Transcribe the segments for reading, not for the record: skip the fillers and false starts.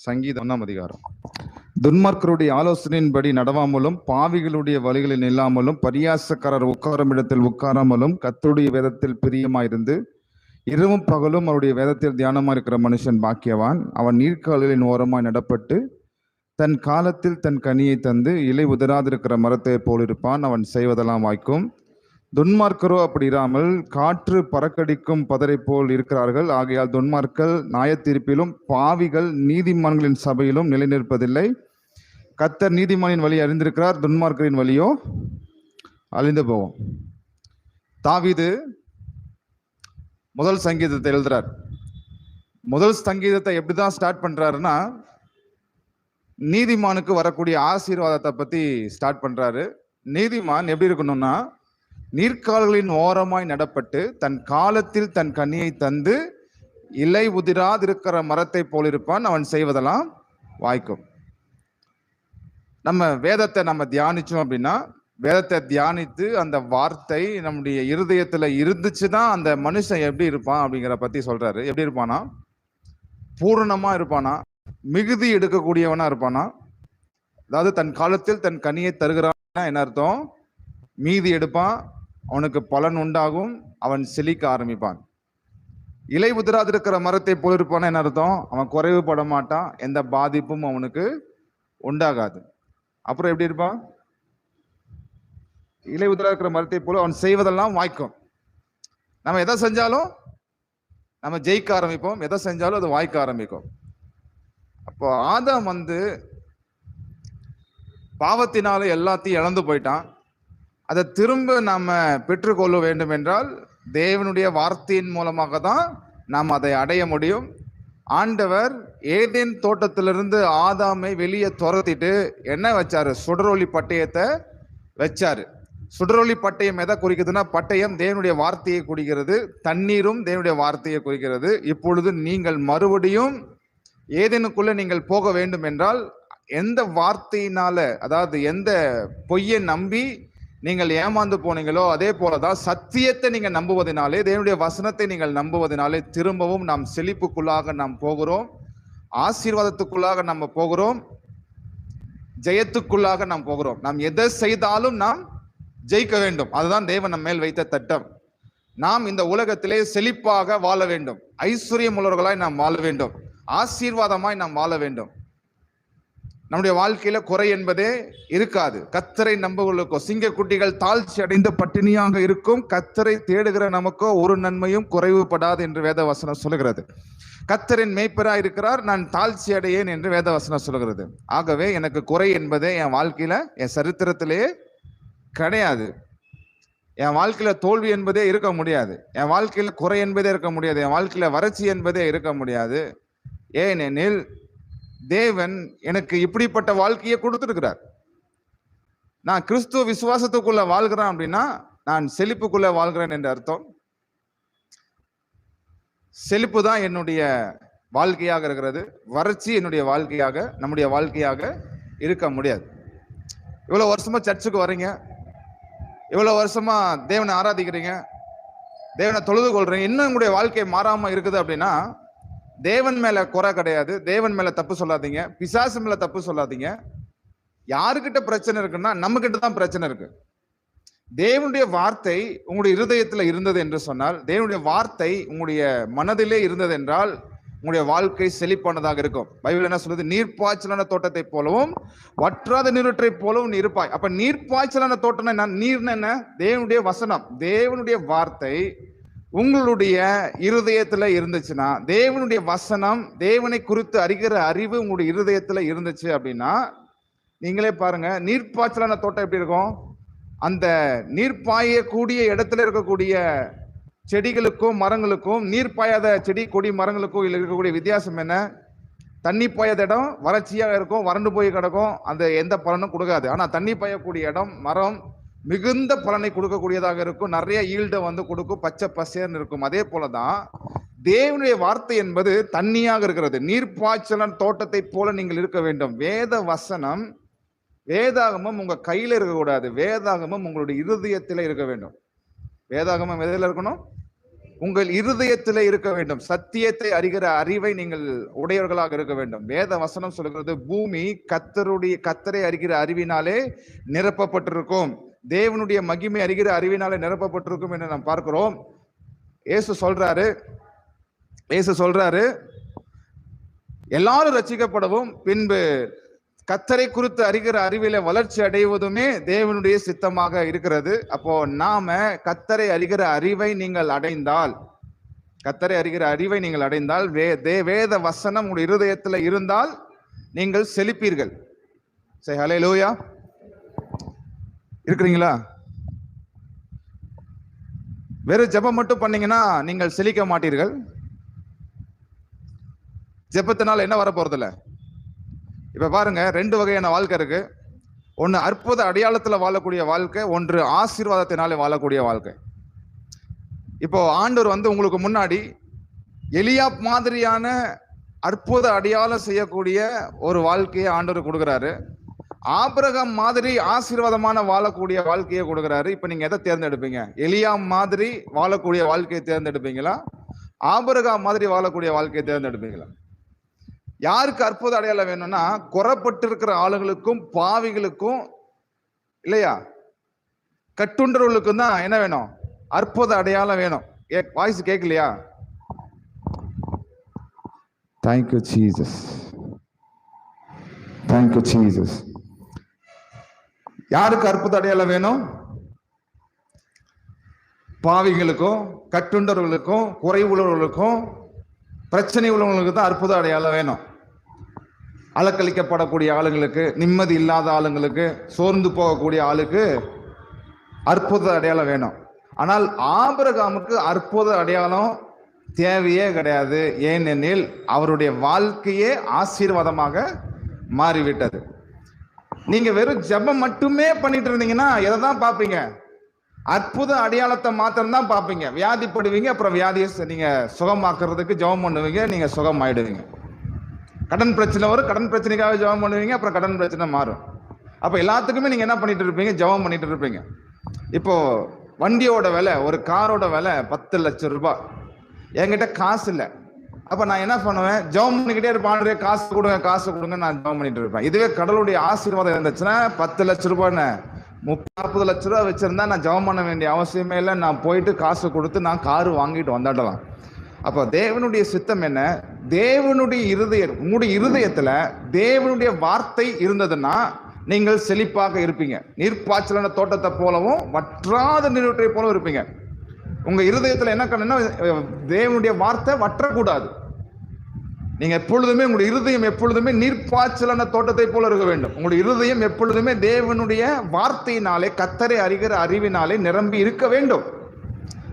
சங்கீதம் 1ஆம் அதிகாரம். துன்மார்க்கருடைய ஆலோசனையின்படி நடவாமலும், பாவிகளுடைய வழிகளில் நில்லாமலும், பரியாசக்காரர் உட்காரும் இடத்தில் உட்காராமலும், கர்த்தருடைய வேதத்தில் பிரியமாயிருந்து இரவும் பகலும் அவருடைய வேதத்தில் தியானமா இருக்கிற மனுஷன் பாக்கியவான். அவன் நீர்க்கால்களின் ஓரமாய் நடப்பட்டு தன் காலத்தில் தன் கனியை தந்து இலை உதராதிருக்கிற மரத்தை போல் இருப்பான். அவன் செய்வதெல்லாம் வாய்க்கும். துன்மார்க்கரோ அப்படி இராமல் காற்று பறக்கடிக்கும் பதரை போல் இருக்கிறார்கள். ஆகையால் துன்மார்க்கர் நியாயத்தீர்ப்பிலும் பாவிகள் நீதிமான்களின் சபையிலும் நிலைநிற்பதில்லை. கர்த்தர் நீதிமானின் வழி அறிந்திருக்கிறார், துன்மார்க்கரின் வழியோ அழிந்து போவோம். தாவீது முதல் சங்கீதத்தை எழுதுறார். முதல் சங்கீதத்தை எப்படிதான் ஸ்டார்ட் பண்றாருன்னா, நீதிமானுக்கு வரக்கூடிய ஆசீர்வாதத்தை பத்தி ஸ்டார்ட் பண்றாரு. நீதிமான் எப்படி இருக்கணும்னா, நீர்க்கால்களின் ஓரமாய் நடப்பட்டு தன் காலத்தில் தன் கனியை தந்து இலை உதிராதிருக்கிற மரத்தை போல் இருப்பான். அவன் செய்வதெல்லாம் வாய்க்கும். நம்ம வேதத்தை நம்ம தியானிச்சோம் அப்படின்னா, வேதத்தை தியானித்து அந்த வார்த்தை நம்முடைய இருதயத்துல இருந்துச்சுதான் அந்த மனுஷன் எப்படி இருப்பான் அப்படிங்கிற பத்தி சொல்றாரு. எப்படி இருப்பானா? பூரணமா இருப்பானா? மிகுதி எடுக்கக்கூடியவனா இருப்பானா? அதாவது தன் காலத்தில் தன் கனியை தருகிறான்னா என்ன அர்த்தம்? மீதி எடுப்பான், அவனுக்கு பலன் உண்டாகும், அவன் செழிக்க ஆரம்பிப்பான். இலை உதிராதிருக்கிற மரத்தை போல் இருப்பானா என்ன அர்த்தம்? அவன் குறைவுபட மாட்டான், எந்த பாதிப்பும் அவனுக்கு உண்டாகாது. அப்புறம் எப்படி இருப்பான்? இலை உதிரா இருக்கிற மரத்தை போல அவன் செய்வதெல்லாம் வாய்க்கும். நம்ம எதை செஞ்சாலும் நம்ம ஜெயிக்க ஆரம்பிப்போம், எதை செஞ்சாலும் அது வாய்க்க ஆரம்பிக்கும். அப்போ ஆதாம் பாவத்தினால எல்லாத்தையும் இழந்து போயிட்டான். அதை திரும்ப நாம பெற்றுக்கொள்ள வேண்டும் என்றால் தேவனுடைய வார்த்தையின் மூலமாக தான் நாம் அதை அடைய முடியும். ஆண்டவர் ஏதேன் தோட்டத்திலிருந்து ஆதாமை வெளியே துரத்திட்டு என்ன வச்சாரு? சுடரொளி பட்டயத்தை வச்சாரு. சுடரொளி பட்டயம் எதை குறிக்குதுன்னா, பட்டயம் தேவனுடைய வார்த்தையை குறிக்கிறது, தண்ணீரும் தேவனுடைய வார்த்தையை குறிக்கிறது. இப்பொழுது நீங்கள் மறுபடியும் ஏதேனுக்குள்ள நீங்கள் போக வேண்டும் என்றால் எந்த வார்த்தையினால, அதாவது எந்த பொய்யை நம்பி நீங்கள் ஏமாந்து போனீங்களோ அதே போலதான் சத்தியத்தை நீங்கள் நம்புவதனாலே, தேவனுடைய வசனத்தை நீங்கள் நம்புவதனாலே திரும்பவும் நாம் செழிப்புக்குள்ளாக நாம் போகிறோம், ஆசீர்வாதத்துக்குள்ளாக நம்ம போகிறோம், ஜெயத்துக்குள்ளாக நாம் போகிறோம். நாம் எதை செய்தாலும் நாம் ஜெயிக்க வேண்டும். அதுதான் தேவன் நம்ம மேல் வைத்த திட்டம். நாம் இந்த உலகத்திலே செழிப்பாக வாழ வேண்டும், ஐஸ்வர்யம் உள்ளவர்களாய் நாம் வாழ வேண்டும், ஆசீர்வாதமாய் நாம் வாழ வேண்டும். நம்முடைய வாழ்க்கையில குறை என்பதே இருக்காது. கர்த்தரை நம்புவர்களுக்கோ சிங்கக்குட்டிகள் தாழ்ச்சி அடைந்து பட்டினியாக இருக்கும், கர்த்தரை தேடுகிற நமக்கோ ஒரு நன்மையும் குறைவுபடாது என்று வேத வசனம் சொல்லுகிறது. கர்த்தரின் மேய்ப்பராய் இருக்கிறார், நான் தாழ்ச்சி அடையேன் என்று வேத வசனம் சொல்லுகிறது. ஆகவே எனக்கு குறை என்பதே என் வாழ்க்கையில, என் சரித்திரத்திலே கிடையாது. என் வாழ்க்கையில தோல்வி என்பதே இருக்க முடியாது, என் வாழ்க்கையில குறை என்பதே இருக்க முடியாது, என் வாழ்க்கையில வறட்சி என்பதே இருக்க முடியாது. ஏனெனில் தேவன் எனக்கு இப்படிப்பட்ட வாழ்க்கையை கொடுத்திருக்கிறார். நான் கிறிஸ்துவ விசுவாசத்துக்குள்ள வாழ்கிறேன் அப்படின்னா நான் செழிப்புக்குள்ள வாழ்கிறேன் என்று அர்த்தம். செழிப்பு தான் என்னுடைய வாழ்க்கையாக இருக்கிறது, வறட்சி என்னுடைய வாழ்க்கையாக, நம்முடைய வாழ்க்கையாக இருக்க முடியாது. இவ்வளவு வருஷமா சர்ச்சுக்கு வர்றீங்க, இவ்வளவு வருஷமா தேவனை ஆராதிக்கிறீங்க, தேவனை தொழுது கொள்றீங்க, இன்னும் உங்களுடைய வாழ்க்கை மாறாம இருக்குது அப்படின்னா தேவன் மேல குறை கிடையாது. தேவன் மேல தப்பு சொல்லாதீங்க, பிசாசு மேல தப்பு சொல்லாதீங்க. யாருக்கிட்ட பிரச்சனை இருக்குன்னா நம்ம கிட்ட தான் பிரச்சனை இருக்கு. தேவனுடைய வார்த்தை உங்களுடைய இருதயத்துல இருந்தது என்று சொன்னால், தேவனுடைய வார்த்தை உங்களுடைய மனதிலே இருந்தது என்றால் உங்களுடைய வாழ்க்கை செழிப்பானதாக இருக்கும். பைபிள் என்ன சொல்லுது? நீர்ப்பாய்ச்சலான தோட்டத்தை போலவும் வற்றாத நீரூற்றை போலவும் நீ இருப்பாய். அப்ப நீர்ப்பாய்ச்சலான தோட்டம் என்ன? நீர்னு என்ன? தேவனுடைய வசனம், தேவனுடைய வார்த்தை உங்களுடைய இருதயத்துல இருந்துச்சுன்னா, தேவனுடைய வசனம், தேவனை குறித்து அறிகிற அறிவு உங்களுடைய இருதயத்துல இருந்துச்சு அப்படின்னா, நீங்களே பாருங்க, நீர்ப்பாய்ச்சலான தோட்டம் எப்படி இருக்கும்? அந்த நீர் பாயக்கூடிய இடத்துல இருக்கக்கூடிய செடிகளுக்கும் மரங்களுக்கும் நீர் பாயாத செடி கொடி மரங்களுக்கும் இருக்கக்கூடிய வித்தியாசம் என்ன? தண்ணி பாயாத இடம் வறட்சியாக இருக்கும், வறண்டு போய் கிடக்கும், அந்த எந்த பலனும் கொடுக்காது. ஆனா தண்ணி பாயக்கூடிய இடம், மரம் மிகுந்த பலனை கொடுக்கக்கூடியதாக இருக்கும், நிறைய ஈல்டை கொடுக்கும், பச்சை பசேர்னு இருக்கும். அதே போலதான் தேவனுடைய வார்த்தை என்பது தண்ணியாக இருக்கிறது. நீர்ப்பாய்ச்சலான தோட்டத்தை போல நீங்கள் இருக்க வேண்டும். வேத வசனம், வேதாகமம் உங்க கையில இருக்கக்கூடாது, வேதாகமம் உங்களுடைய இருதயத்தில இருக்க வேண்டும். வேதாகமம் எதில் இருக்கணும்? உங்கள் இருதயத்திலே இருக்க வேண்டும். சத்தியத்தை அறிகிற அறிவை நீங்கள் உடையவர்களாக இருக்க வேண்டும். வேத வசனம் சொல்கிறது, பூமி கத்தரை அறிகிற அறிவினாலே நிரப்பப்பட்டிருக்கும், தேவனுடைய மகிமை அறிகிற அறிவினாலே நிரப்பப்பட்டிருக்கும் என்று நாம் பார்க்கிறோம். இயேசு சொல்றாரு எல்லாரும் ரட்சிக்கப்படவும் பின்பு கத்தரை குறித்து அறிகிற அறிவில வளர்ச்சி அடைவதுமே தேவனுடைய சித்தமாக இருக்கிறது. அப்போ நாம கத்தரை அறிகிற அறிவை நீங்கள் அடைந்தால் வேத வசனம் உங்களுடைய இருதயத்தில் இருந்தால் நீங்கள் செழிப்பீர்கள். சரி, ஹல்லேலூயா. இருக்கிறீங்களா? வெறும் ஜெபம் மட்டும் பண்ணீங்கன்னா நீங்கள் செழிக்க மாட்டீர்கள். ஜெபத்தினால என்ன வர போறதில்ல. இப்ப பாருங்க, 2 வகையான வாழ்க்கை இருக்கு. ஒன்னு அற்புத அடையாளத்துல வாழக்கூடிய வாழ்க்கை, ஒன்று ஆசீர்வாதத்தினாலே வாழக்கூடிய வாழ்க்கை. இப்போ ஆண்டவர் உங்களுக்கு முன்னாடி எலியா மாதிரியான அற்புத அடையாளம் செய்யக்கூடிய ஒரு வாழ்க்கையை ஆண்டவர் கொடுக்கிறாரு. ஆபிரகாம் மாதிரி ஆசீர்வாதமான வாழக்கூடிய வாழ்க்கையை கொடுக்கிறாரு. இப்ப நீங்க எதை தேர்ந்தெடுப்பீங்க? எலியா மாதிரி வாழக்கூடிய வாழ்க்கையை தேர்ந்தெடுப்பீங்களா, ஆபிரகாம் மாதிரி வாழக்கூடிய வாழ்க்கையை தேர்ந்தெடுப்பீங்களா? யாருக்கு அற்புத அடையாளம் வேணும்னா, குறப்பட்டு இருக்கிற ஆளுங்களுக்கும் பாவிகளுக்கும் இல்லையா, கட்டுண்டவர்களுக்கும் தான் என்ன வேணும்? அற்புத அடையாளம் வேணும். வாய்ஸ் கேட்கலையா? Thank you Jesus, thank you Jesus. யாருக்கு அற்புத அடையாளம் வேணும்? பாவிகளுக்கும் கட்டுண்டவர்களுக்கும் குறை உள்ளவர்களுக்கும் பிரச்சனை உள்ளவங்களுக்கு தான் அற்புத அடையாளம் வேணும். அலக்களிக்கப்படக்கூடிய ஆளுங்களுக்கு, நிம்மதி இல்லாத ஆளுங்களுக்கு, சோர்ந்து போகக்கூடிய ஆளுக்கு அற்புத அடையாளம் வேணும். ஆனால் ஆபிரகாமுக்கு அற்புத அடையாளம் தேவையே கிடையாது. ஏனெனில் அவருடைய வாழ்க்கையே ஆசீர்வாதமாக மாறிவிட்டது. நீங்க வெறும் ஜெபம் மட்டுமே பண்ணிட்டு இருந்தீங்கன்னா எதை தான் பார்ப்பீங்க? அற்புத அடையாளத்தை மாத்திரம் தான் பார்ப்பீங்க. வியாதிப்படுவீங்க, அப்புறம் வியாதியை நீங்க சுகமாக்குறதுக்கு ஜெபம் பண்ணுவீங்க, நீங்க சுகம் ஆயிடுவீங்க. கடன் பிரச்சனை வரும், கடன் பிரச்சனைக்காக ஜெபம் பண்ணுவீங்க, அப்புறம் கடன் பிரச்சனை மாறும். அப்ப எல்லாத்துக்குமே நீங்க என்ன பண்ணிட்டு இருப்பீங்க? ஜெபம் பண்ணிட்டு இருப்பீங்க. இப்போ வண்டியோட விலை, ஒரு காரோட விலை 10 லட்சம் ரூபாய். என்கிட்ட காசு இல்லை. அப்ப நான் என்ன பண்ணுவேன்? ஜெபம் பண்ணிக்கிட்டே இருப்பான், காசு கொடுங்க காசு கொடுங்க, நான் ஜெபம் பண்ணிட்டு இருப்பேன். இதுவே கடவுளுடைய ஆசீர்வாதம் இருந்துச்சுன்னா 10 லட்சம் ரூபாய்ன்னு 30-40 லட்ச ரூபா வச்சிருந்தா நான் ஜெபம் பண்ண வேண்டிய அவசியமே இல்லை. நான் போயிட்டு காசு கொடுத்து நான் காரு வாங்கிட்டு வந்துடலாம். அப்போ தேவனுடைய சித்தம் என்ன? தேவனுடைய உங்களுடைய இருதயத்துல தேவனுடைய வார்த்தை இருந்ததுன்னா நீங்கள் செழிப்பாக இருப்பீங்க. நீர்ப்பாய்ச்சலான தோட்டத்தை போலவும் வற்றாத நீரூற்றை போலவும் இருப்பீங்க. உங்க இருதயத்துல என்ன பண்ணணும்? தேவனுடைய வார்த்தை வற்றக்கூடாது. நீங்க எப்பொழுதுமே உங்களுடைய இருதயம் எப்பொழுதுமே நீர்ப்பாய்ச்சலான தோட்டத்தை போல இருக்க வேண்டும். உங்களுடைய இருதயம் எப்பொழுதுமே தேவனுடைய வார்த்தையினாலே, கத்தரை அறிகிற அறிவினாலே நிரம்பி இருக்க வேண்டும்.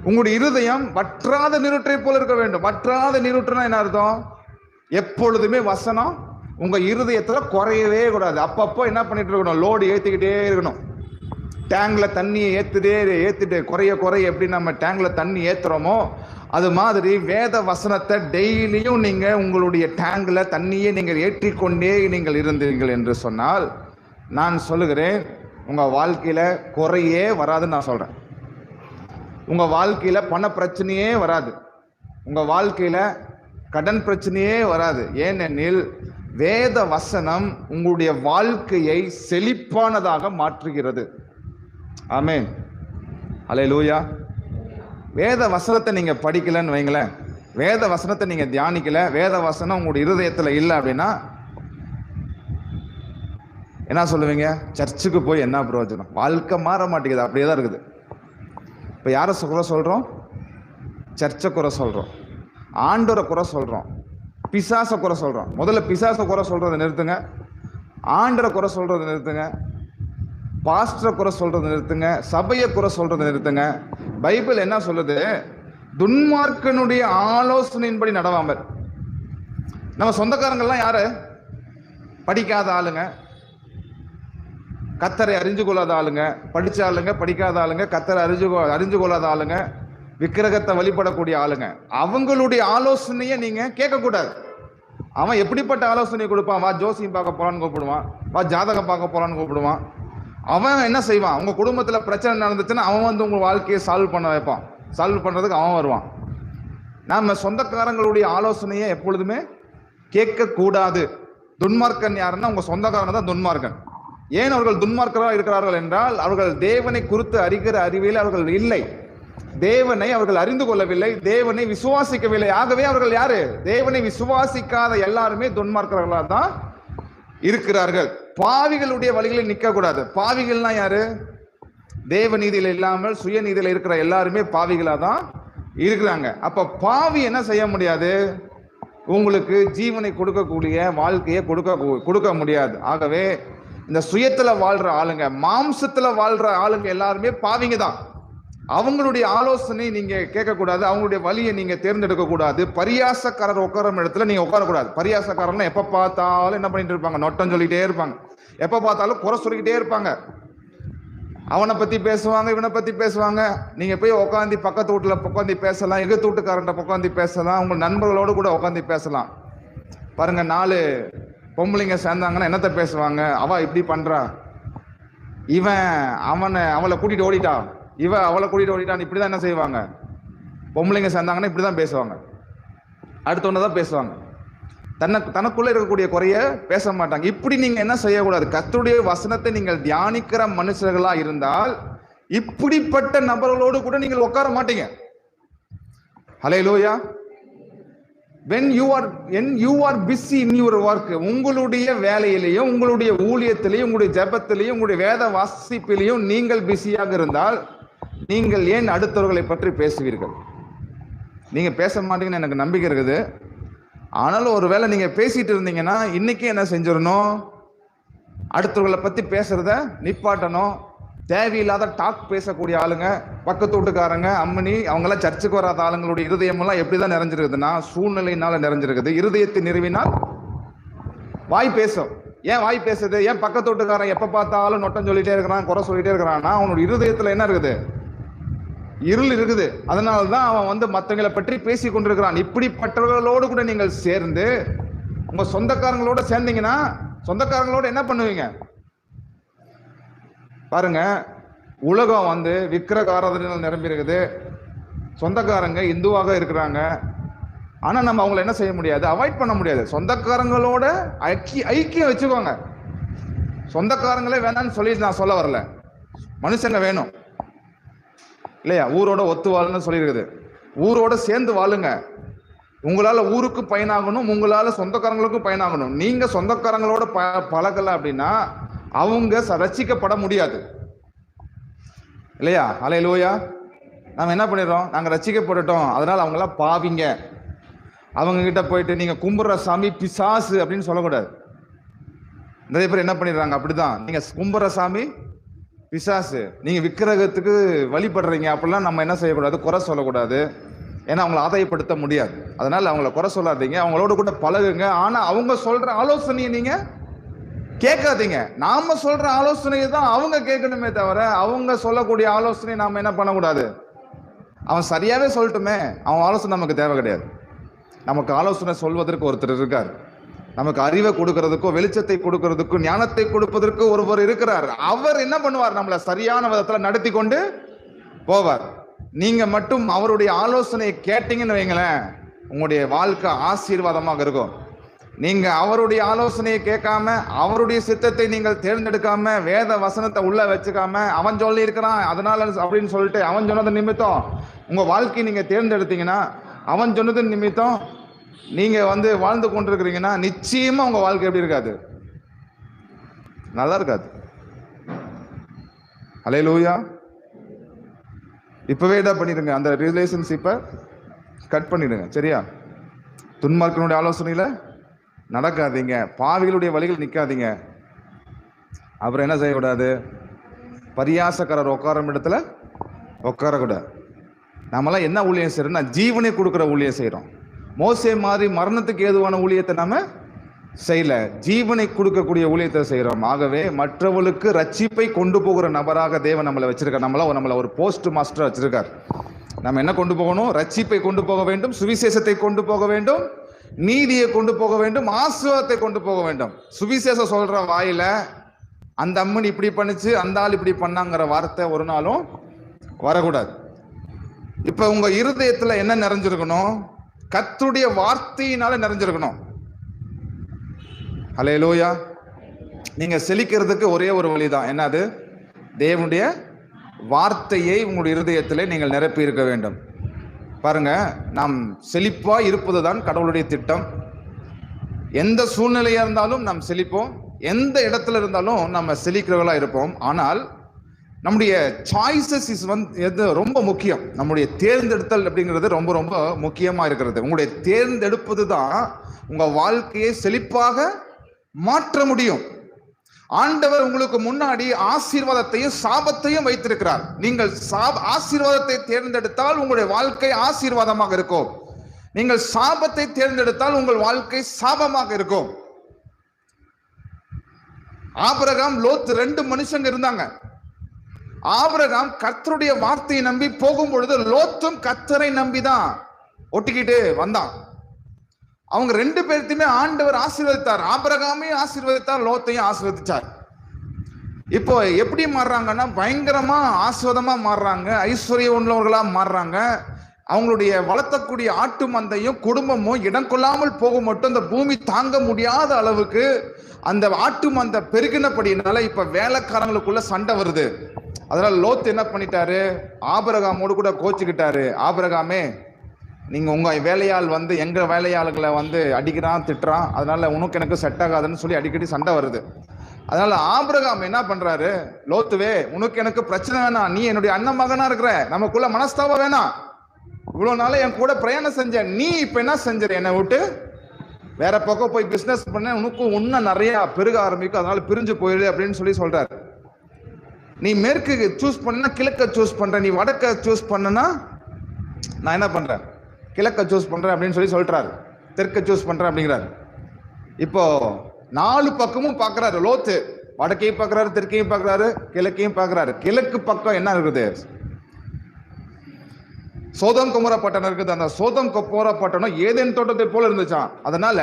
உங்களுடைய இருதயம் வற்றாத நீரூற்றை போல இருக்க வேண்டும். வற்றாத நீரூற்றுனா என்ன அர்த்தம்? எப்பொழுதுமே வசனம் உங்க இருதயத்துல குறையவே கூடாது. அப்பப்போ என்ன பண்ணிட்டு இருக்கணும்? லோடு ஏத்திக்கிட்டே இருக்கணும். டேங்க்ல தண்ணியை ஏத்திட்டு குறைய எப்படி நம்ம டேங்க்ல தண்ணி ஏத்துறோமோ அது மாதிரி வேத வசனத்தை டெய்லியும் நீங்க உங்களுடைய டேங்க்ல தண்ணியை நீங்கள் ஏற்றிக்கொண்டே நீங்கள் இருந்தீர்கள் என்று சொன்னால், நான் சொல்லுகிறேன், உங்க வாழ்க்கையில குறையே வராதுன்னு நான் சொல்றேன். உங்க வாழ்க்கையில பண பிரச்சனையே வராது. உங்க வாழ்க்கையில கடன் பிரச்சனையே வராது. ஏனெனில் வேத வசனம் உங்களுடைய வாழ்க்கையை செழிப்பானதாக மாற்றுகிறது. ஆமென், அல்லேலூயா. வேத வசனத்தை நீங்க படிக்கலன்னு வைங்களேன், வேத வசனத்தை நீங்க தியானிக்கல, வேத வசனம் உங்களுடைய இருதயத்துல இல்லை அப்படின்னா என்ன சொல்லுவீங்க? சர்ச்சுக்கு போய் என்ன பிரயோஜனம்? வாழ்க்கை மாற மாட்டேங்குது, அப்படியே தான் இருக்குது. இப்போ யாரை குறை சொல்றோம்? சர்ச்சை குறை சொல்றோம், ஆண்டவரை குறை சொல்றோம், பிசாசை குறை சொல்றோம். முதல்ல பிசாசை குறை சொல்றதை நிறுத்துங்க, ஆண்டவரை குறை சொல்றதை நிறுத்துங்க, பாஸ்டரை குறை சொல்றதை நிறுத்துங்க, சபையை குறை சொல்றதை நிறுத்துங்க. பைபிள் என்ன சொல்லுது? துன்மார்க்கனுடைய ஆலோசனையின்படி நடவாமல். நம்ம சொந்தக்காரங்கள்லாம் யாரு? படிக்காத ஆளுங்க, கத்தரை அறிஞ்சு கொள்ளாத ஆளுங்க, படிச்ச ஆளுங்க, படிக்காத ஆளுங்க, கத்தரை அறிஞ்சு கொள்ளாத ஆளுங்க, விக்கிரகத்தை வழிபடக்கூடிய ஆளுங்க. அவங்களுடைய ஆலோசனையை நீங்க கேட்கக்கூடாது. அவன் எப்படிப்பட்ட ஆலோசனை கொடுப்பான்? வா ஜோசியம் பார்க்க போலான்னு கூப்பிடுவான், வா ஜாதகம் பார்க்க போலான்னு கூப்பிடுவான். அவன் என்ன செய்வான்? உங்க குடும்பத்துல பிரச்சனை நடந்துச்சுன்னா அவன் உங்க வாழ்க்கையை சால்வ் பண்ண வைப்பான். சால்வ் பண்றதுக்கு அவன் வருவான். நாம சொந்தக்காரங்களுடைய ஆலோசனையை எப்பொழுதுமே கேட்க கூடாது. துன்மார்க்கன் யாருன்னா உங்க சொந்தக்காரன் தான் துன்மார்க்கன். ஏன் அவர்கள் துன்மார்க்கராக இருக்கிறார்கள் என்றால் அவர்கள் தேவனை குறித்து அறிகிற அறிவியல் அவர்கள் இல்லை. தேவனை அவர்கள் அறிந்து கொள்ளவில்லை, தேவனை விசுவாசிக்கவில்லை. ஆகவே அவர்கள் யாரு? தேவனை விசுவாசிக்காத எல்லாருமே துன்மார்க்கர்களாக தான் இருக்கிறார்கள். பாவிகளுடைய வழிகளில் நிற்க கூடாது. பாவிகள்னா யாரு? தேவ நீதியில இல்லாமல் சுய நீதியில இருக்கிற எல்லாருமே பாவிகளா தான் இருக்கிறாங்க. அப்ப பாவி என்ன செய்ய முடியாது? உங்களுக்கு ஜீவனை கொடுக்கக்கூடிய வாழ்க்கையை கொடுக்க முடியாது. ஆகவே இந்த சுயத்துல வாழ்ற ஆளுங்க, மாம்சத்துல வாழ்ற ஆளுங்க எல்லாருமே பாவிங்க தான். அவங்களுடைய ஆலோசனை நீங்க கேட்கக்கூடாது, அவங்களுடைய வழியை நீங்க தேர்ந்தெடுக்க கூடாது. பரியாசக்காரர் உட்கார இடத்துல நீங்க உட்காரக்கூடாது. பரியாசக்காரர்லாம் எப்ப பார்த்தாலும் என்ன பண்ணிட்டு இருப்பாங்க? நொட்டம் சொல்லிட்டே இருப்பாங்க. எப்ப பார்த்தாலும் குறை சொல்லிக்கிட்டே இருப்பாங்க. அவனை பத்தி பேசுவாங்க, இவனை பத்தி பேசுவாங்க. நீங்க போய் உட்காந்து பக்கத்து வீட்டுல உட்காந்து பேசலாம், எகத்து வீட்டுக்காரன்ட்ட உட்காந்து பேசலாம், உங்க நண்பர்களோடு கூட உட்காந்து பேசலாம். பாருங்க, 4 பொம்பளைங்க சேர்ந்தாங்கன்னா என்னத்த பேசுவாங்க? அவ இப்படி பண்றா, இவன் அவளை கூட்டிட்டு ஓடிட்டா, இவ அவளை கூட்டிட்டு ஓடிட்டான், இப்படிதான் என்ன செய்வாங்க? பொம்பளைங்க சேர்ந்தாங்கன்னா இப்படிதான் பேசுவாங்க. அடுத்தவனதான் பேசுவாங்க. தனக்குள்ள இருக்கக்கூடிய குறைய பேச மாட்டாங்க. இப்படி நீங்க என்ன செய்யக்கூடாது? கர்த்தருடைய வசனத்தை நீங்கள் தியானிக்கிற மனுஷர்களா இருந்தால் இப்படிப்பட்ட நபர்களோடு கூட நீங்கள் உட்கார மாட்டீங்க. ஹல்லேலூயா. when you are busy in your work, உங்களுடைய வேலையிலையும் உங்களுடைய ஊழியத்திலையும் உங்களுடைய ஜெபத்திலையும் உங்களுடைய வேத வாசிப்பிலையும் நீங்கள் பிஸியாக இருந்தால் நீங்கள் ஏன் அடுத்தவர்களை பற்றி பேசுவீர்கள்? நீங்க பேச மாட்டீங்கன்னு எனக்கு நம்பிக்கை இருக்குது. ஆனாலும் ஒருவேளை நீங்க பேசிட்டு இருந்தீங்கன்னா இன்னைக்கு என்ன செஞ்சிடணும்? அடுத்தவர்களை பத்தி பேசுறத நிப்பாட்டணும். தேவையில்லாத டாக் பேசக்கூடிய ஆளுங்க, பக்கத்து வீட்டுக்காரங்க, அம்மனி, அவங்கெல்லாம் சர்ச்சுக்கு வராத ஆளுங்களுடைய இருதயமெல்லாம் எப்படிதான் நிறைஞ்சிருக்குதுன்னா சூழ்நிலையினால நிறைஞ்சிருக்குது. இருதயத்தை நிறுவினால் வாய் பேசும். ஏன் வாய் பேசுது? ஏன் பக்கத்து வீட்டுக்காரன் எப்ப பார்த்தாலும் நொட்டம் சொல்லிட்டே இருக்கிறான், குறை சொல்லிட்டே இருக்கிறான்னா அவனோட இருதயத்துல என்ன இருக்குது? இருள் இருக்குது. அதனால்தான் அவன் மற்றவங்களை பற்றி பேசி கொண்டிருக்கிறான். இப்படிப்பட்டவர்களோடு கூட நீங்கள் சேர்ந்து உங்க சொந்தக்காரங்களோட சேர்ந்தீங்கன்னா சொந்தக்காரங்களோட என்ன பண்ணுவீங்க? பாருங்க, உலகம் விக்கிரக ஆராதனைகள் நிரம்பி இருக்குது. சொந்தக்காரங்க இந்துவாக இருக்கிறாங்க. ஆனா நம்ம அவங்களை என்ன செய்ய முடியாது? அவாய்ட் பண்ண முடியாது. சொந்தக்காரங்களோட ஐக்கியம் வச்சுக்கோங்க. சொந்தக்காரங்களே வேணான்னு சொல்லி நான் சொல்ல வரல, மனுஷங்க வேணும் இல்லையா? ஊரோட ஒத்து வாழுன்னு சொல்லியிருக்குது. ஊரோட சேர்ந்து வாழுங்க. உங்களால ஊருக்கு பயனாகணும், உங்களால சொந்தக்காரங்களுக்கும் பயனாகணும். நீங்க சொந்தக்காரங்களோட பழகல அப்படின்னா அவங்க ரட்சிக்கப்பட முடியாது இல்லையா? ஹல்லேலூயா. நாம என்ன பண்ணிடுறோம்? நாங்க ரட்சிக்கப்பட்டுட்டோம், அதனால அவங்களாம் பாவிங்க, அவங்க கிட்ட போயிட்டு நீங்க கும்புற சாமி பிசாசு அப்படின்னு சொல்லக்கூடாது. நிறைய பேர் என்ன பண்ணிடுறாங்க? அப்படிதான், நீங்க கும்புற சாமி பிசாசு, நீங்க விக்கிரகத்துக்கு வழிபடுறீங்க அப்படிலாம் நம்ம என்ன செய்யக்கூடாது? குறை சொல்லக்கூடாது. ஏன்னா அவங்களை ஆதாயப்படுத்த முடியாது. அதனால அவங்கள குறை சொல்லாதீங்க, அவங்களோட கூட பழகுங்க. ஆனா அவங்க சொல்ற ஆலோசனையை நீங்க கேட்காதீங்க. நாம சொல்ற ஆலோசனையை தான் அவங்க கேட்கணுமே தவிர அவங்க சொல்லக்கூடிய ஆலோசனை நாம என்ன பண்ணக்கூடாது? அவன் சரியாவே சொல்லட்டுமே, அவன் ஆலோசனை நமக்கு தேவை கிடையாது. நமக்கு ஆலோசனை சொல்வதற்கு ஒருத்தர் இருக்கார். நமக்கு அறிவை கொடுக்கறதுக்கும் வெளிச்சத்தை கொடுக்கறதுக்கும் ஞானத்தை கொடுப்பதற்கு ஒருவர் இருக்கிறார். அவர் என்ன பண்ணுவார்? நம்மளை சரியான விதத்துல நடத்தி கொண்டு போவார். நீங்க மட்டும் அவருடைய ஆலோசனையை கேட்டீங்கன்னு வைங்களேன், உங்களுடைய வாழ்க்கை ஆசீர்வாதமாக இருக்கும். நீங்க அவருடைய ஆலோசனையை கேட்காம, அவருடைய சித்தத்தை நீங்கள் தேர்ந்தெடுக்காம, வேத வசனத்தை உள்ள வச்சுக்காம, அவன் சொல்லி இருக்கிறான் அதனால அப்படின்னு சொல்லிட்டு அவன் சொன்னது நிமித்தம் உங்க வாழ்க்கையை நீங்க தேர்ந்தெடுத்தீங்கன்னா, அவன் சொன்னது நிமித்தம் நீங்க வாழ்ந்து கொண்டிருக்கிறீங்கன்னா நிச்சயமா உங்க வாழ்க்கை எப்படி இருக்காது? நல்லா இருக்காது. ஹல்லேலூயா. இப்பவே என்ன பண்ணிடுங்க? அந்த ரிலேஷன்ஷிப்பை கட் பண்ணிடுங்க. சரியா? துன்மார்க்கனுடைய ஆலோசனையில நடக்காதீங்க, பாவிகளுடைய வழிகள் நிற்காதீங்க. அப்புறம் என்ன செய்யக்கூடாது? பரியாசக்காரர் உட்கார இடத்துல உட்காரக்கூடாது. நம்மளாம் என்ன ஊழியம் செய்யறோம்னா ஜீவனை கொடுக்குற ஊழியம் செய்யறோம். மோசே மாதிரி மரணத்துக்கு ஏதுவான ஊழியத்தை நாம செய்யல, ஜீவனை கொடுக்கக்கூடிய ஊழியத்தை செய்யறோம். ஆகவே மற்றவர்களுக்கு ரட்சிப்பை கொண்டு போகிற நபராக தேவன் நம்மளை வச்சிருக்கார். நம்மள ஒரு போஸ்ட் மாஸ்டர் வச்சிருக்கார். நம்ம என்ன கொண்டு போகணும்? ரட்சிப்பை கொண்டு போக வேண்டும், சுவிசேஷத்தை கொண்டு போக வேண்டும், நீதியை கொண்டு போக வேண்டும், ஆசீர்வாதத்தை கொண்டு போக வேண்டும். சுவிசேஷம் சொல்ற வாயில அந்த அம்மன் இப்படி பண்ணுச்சு, அந்த ஆள் இப்படி பண்ணாங்கிற வார்த்தை ஒரு நாளும் வரக்கூடாது. இப்ப உங்க இருதயத்துல என்ன நிறைஞ்சிருக்கணும்? கர்த்தருடைய வார்த்தையினால நிறைஞ்சிருக்கணும். ஹல்லேலூயா. நீங்க செழிக்கிறதுக்கு ஒரே ஒரு வழிதான். என்னது? தேவனுடைய வார்த்தையை உங்களுடைய இருதயத்திலே நீங்கள் நிரப்பி இருக்க வேண்டும். பாருங்க, நாம் செழிப்பா இருப்பதுதான் கடவுளுடைய திட்டம். எந்த சூழ்நிலையா இருந்தாலும் நாம் செழிப்போம், எந்த இடத்துல இருந்தாலும் நம்ம செழிக்கிறவர்களா இருப்போம். ஆனால் நம்முடைய சாய்ஸஸ் எது ரொம்ப முக்கியம். நம்முடைய தேர்ந்தெடுத்தல் அப்படிங்கிறது ரொம்ப ரொம்ப முக்கியமா இருக்கிறது. உங்களுடைய தேர்ந்தெடுப்பது தான் உங்க வாழ்க்கையை செழிப்பாக மாற்ற முடியும். ஆண்டவர் உங்களுக்கு முன்னாடி ஆசீர்வாதத்தையும் சாபத்தையும் வைத்திருக்கிறார். நீங்கள் ஆசீர்வாதத்தை தேர்ந்தெடுத்தால் உங்களுடைய வாழ்க்கை ஆசீர்வாதமாக இருக்கும். நீங்கள் சாபத்தை தேர்ந்தெடுத்தால் உங்கள் வாழ்க்கை சாபமாக இருக்கும். ஆபிரகாம், லோத் 2 மனுஷங்க இருந்தாங்க. ஆபிரகாம் கர்த்தருடைய வார்த்தையை நம்பி போகும் பொழுது லோத்தும் கர்த்தரை நம்பிதான் ஒட்டிக்கிட்டு வந்தான். அவங்க 2 பேர்த்தையுமே ஆண்டவர் ஆசீர்வதித்தார். ஆபிரகாமையும் ஆசீர்வதித்தார், லோத்தையும் ஆசீர்வதிச்சார். இப்போ எப்படி மாறுறாங்கன்னா பயங்கரமா ஆசீர்வாதமா மாறுறாங்க, ஐஸ்வர்யம் உள்ளவர்களா மாறுறாங்க. அவங்களுடைய வளர்த்தக்கூடிய ஆட்டு மந்தையும் குடும்பமும் இடம் கொள்ளாமல் போக மட்டும் அந்த பூமி தாங்க முடியாத அளவுக்கு அந்த ஆட்டு மந்தை பெருகினபடினால இப்ப வேலைக்காரங்களுக்குள்ள சண்டை வருது. அதனால லோத் என்ன பண்ணிட்டாரு? ஆபிரகாமோடு கூட கோச்சுக்கிட்டாரு. ஆபிரகாமே, நீங்க உங்க வேலையாள் எங்க வேலையாளுகளை அடிக்கிறான், திட்டுறான், அதனால உனக்கு எனக்கு செட் ஆகாதுன்னு சொல்லி அடிக்கடி சண்டை வருது. அதனால ஆபிரகாம் என்ன பண்றாரு? லோத்துவே, உனக்கு எனக்கு பிரச்சனை வேணாம், நீ என்னுடைய அண்ணன் மகனா இருக்கிற, நமக்குள்ள மனஸ்தாபம் வேணாம். இவ்வளவு நாள என் கூட பிரயாணம் செஞ்ச, நீ இப்ப என்ன செஞ்ச? என்னை விட்டு வேற பக்கம் போய் பிசினஸ் பண்ண, உனக்கும் இன்னும் நிறைய பெருக ஆரம்பிக்கும், அதனால பிரிஞ்சு போயிடு அப்படின்னு சொல்லி சொல்றாரு. நீ மேற்கு சூஸ் பண்ணா கிழக்க சூஸ் பண்ற, நீ வடக்க சூஸ் பண்ணனா நான் என்ன பண்றேன்? கிழக்க சூஸ் பண்றேன் அப்படின்னு சொல்லி சொல்றாரு. தெற்க சூஸ் பண்றேன் அப்படிங்கிறாரு. இப்போ 4 பக்கமும் பாக்குறாரு லோத்து. வடக்கையும் பாக்குறாரு, தெற்கையும் பாக்குறாரு, கிழக்கையும் பாக்குறாரு. கிழக்கு பக்கம் என்ன இருக்குது? சோதம் கொமோரா பட்டணம் இருக்குது. அந்த சோதம் கொமோரா பட்டணம் ஏதேன் தோட்டத்தை போல இருந்துச்சான். அதனால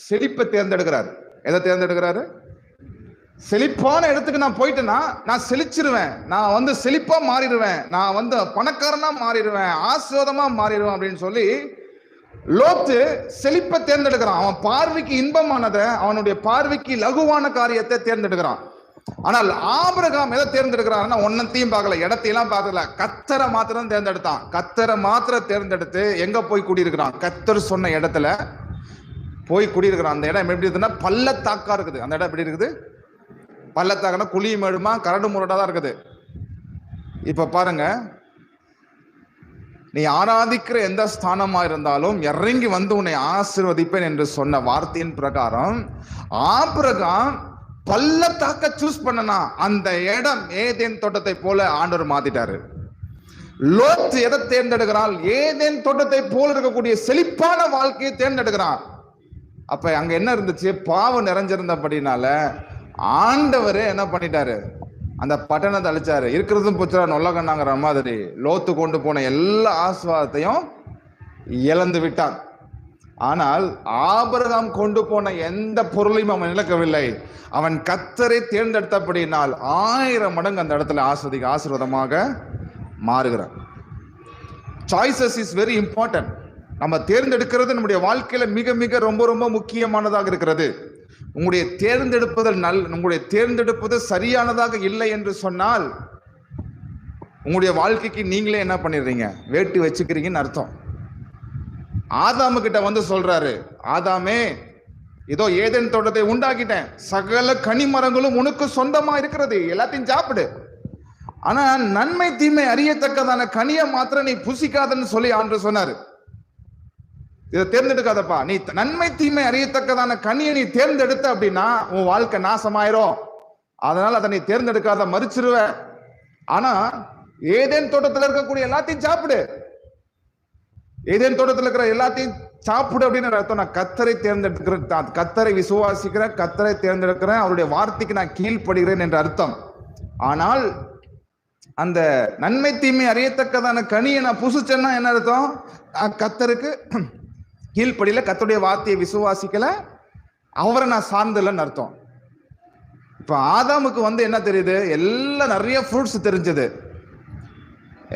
செழிப்பை தேர்ந்தெடுக்கிறாரு. எதை தேர்ந்தெடுக்கிறாரு? செழிப்பான இடத்துக்கு நான் போயிட்டேன்னா நான் செழிச்சிருவேன், நான் செழிப்பா மாறிடுவேன், நான் பணக்காரனா மாறிடுவேன், ஆசீர்வாதமா மாறிடுவேன் அப்படின்னு சொல்லி லோத்து செழிப்பை தேர்ந்தெடுக்கிறான். அவன் பார்வைக்கு இன்பமானதை, அவனுடைய பார்வைக்கு லகுவான காரியத்தை தேர்ந்தெடுக்கிறான். ஆனால் ஆபிரகாம் எதை தேர்ந்தெடுக்கிறான்னா ஒன்னத்தையும் பார்க்கல, இடத்தையெல்லாம் பார்க்கல, கர்த்தரை மாத்திரம் தேர்ந்தெடுத்தான். கர்த்தரை மாத்திரம் தேர்ந்தெடுத்து எங்க போய் குடியிருக்கிறான்? கர்த்தர் சொன்ன இடத்துல போய் குடியிருக்கிறான். அந்த இடம் எப்படி இருக்குதுன்னா பள்ளத்தாக்கா இருக்குது. அந்த இடம் எப்படி இருக்குது? பள்ளத்தாக்குனா குழி மேடுமா, கரடு முரடா தான் இருக்குது. இப்ப பாருங்க, நீ ஆராதிக்கிற எந்த ஸ்தானமா இருந்தாலும் இறங்கி உன்னை ஆசீர்வதிப்பேன் என்று சொன்ன வார்த்தையின் பிரகாரம் ஆபிரகாம் பள்ளத்தாக்க சூஸ் பண்ணனா அந்த இடம் ஏதேன் தோட்டத்தை போல ஆண்டவர் மாத்திட்டாரு. லோத் எதை தேர்ந்தெடுக்கிறான்? ஏதேன் தோட்டத்தை போல இருக்கக்கூடிய செழிப்பான வாழ்க்கையை தேர்ந்தெடுக்கிறான். அப்ப அங்க என்ன இருந்துச்சு? பாவம் நிறைஞ்சிருந்தபடினால ஆண்டவரே என்ன பண்ணிட்டாரு? அந்த பட்டணத்தை அழிச்சாரு. இருக்கிறதும் போச்சுரா நொல்ல கண்ணாங்கிற மாதிரி லோத்து கொண்டு போன எல்லா ஆசீர்வாதத்தையும் இழந்து விட்டான். ஆனால் ஆபிரகாம் கொண்டு போன எந்த பொருளையும் அவன் இழக்கவில்லை. அவன் கர்த்தரை தேர்ந்தெடுத்தபடினால் 1000 மடங்கு அந்த இடத்துல ஆசீர்வாதமாக மாறுகிறான். Choices is very important. நம்ம தேர்ந்தெடுக்கிறது நம்முடைய வாழ்க்கையில மிக மிக ரொம்ப ரொம்ப முக்கியமானதாக இருக்கிறது. உங்களுடைய தேர்ந்தெடுப்பது சரியானதாக இல்லை என்று சொன்னால் உங்களுடைய வாழ்க்கைக்கு நீங்களே என்ன பண்ணிடுறீங்க? வேட்டு வச்சுக்கிறீங்கன்னு அர்த்தம். ஆதாமு கிட்ட சொல்றாரு, ஆதாமே, இதோ ஏதேன் தோட்டத்தை உண்டாக்கிட்டேன், சகல கனி மரங்களும் உனக்கு சொந்தமா இருக்கிறது, எல்லாத்தையும் சாப்பிடு, ஆனா நன்மை தீமை அறியத்தக்கதான கனியை மாத்திரம் நீ புசிக்காதன்னு சொல்லி ஆண்டு சொன்னாரு. இதை தேர்ந்தெடுக்காதப்பா, நீ நன்மை தீமை அறியத்தக்கதான கனியை நீ தேர்ந்தெடுத்த அப்படின்னா உன் வாழ்க்கை நாசமாயிரும், அதனால அதை நீ தேர்ந்தெடுக்காத, மறிச்சிருவ. ஆனா ஏதேன் தோட்டத்தில் இருக்கக்கூடிய எல்லாத்தையும் சாப்பிடு, ஏதேன் தோட்டத்தில் இருக்கிற எல்லாத்தையும் சாப்பிடு அப்படின்னு அர்த்தம். நான் கர்த்தரை தேர்ந்தெடுக்கிறேன், கர்த்தரை விசுவாசிக்கிறேன், கர்த்தரை தேர்ந்தெடுக்கிறேன், அவருடைய வார்த்தைக்கு நான் கீழ்ப்படுகிறேன் என்ற அர்த்தம். ஆனால் அந்த நன்மை தீமை அறியத்தக்கதான கனியை நான் புசிச்சேன்னா என்ன அர்த்தம்? கர்த்தருக்கு கீழ்ப்படியில, கர்த்தருடைய வார்த்தையை விசுவாசிக்கல, அவரை நான் சார்ந்தலன்னு அர்த்தம். இப்ப ஆதாமுக்கு என்ன தெரியுது? எல்லாம் நிறைய ஃப்ரூட்ஸ் தெரிஞ்சது,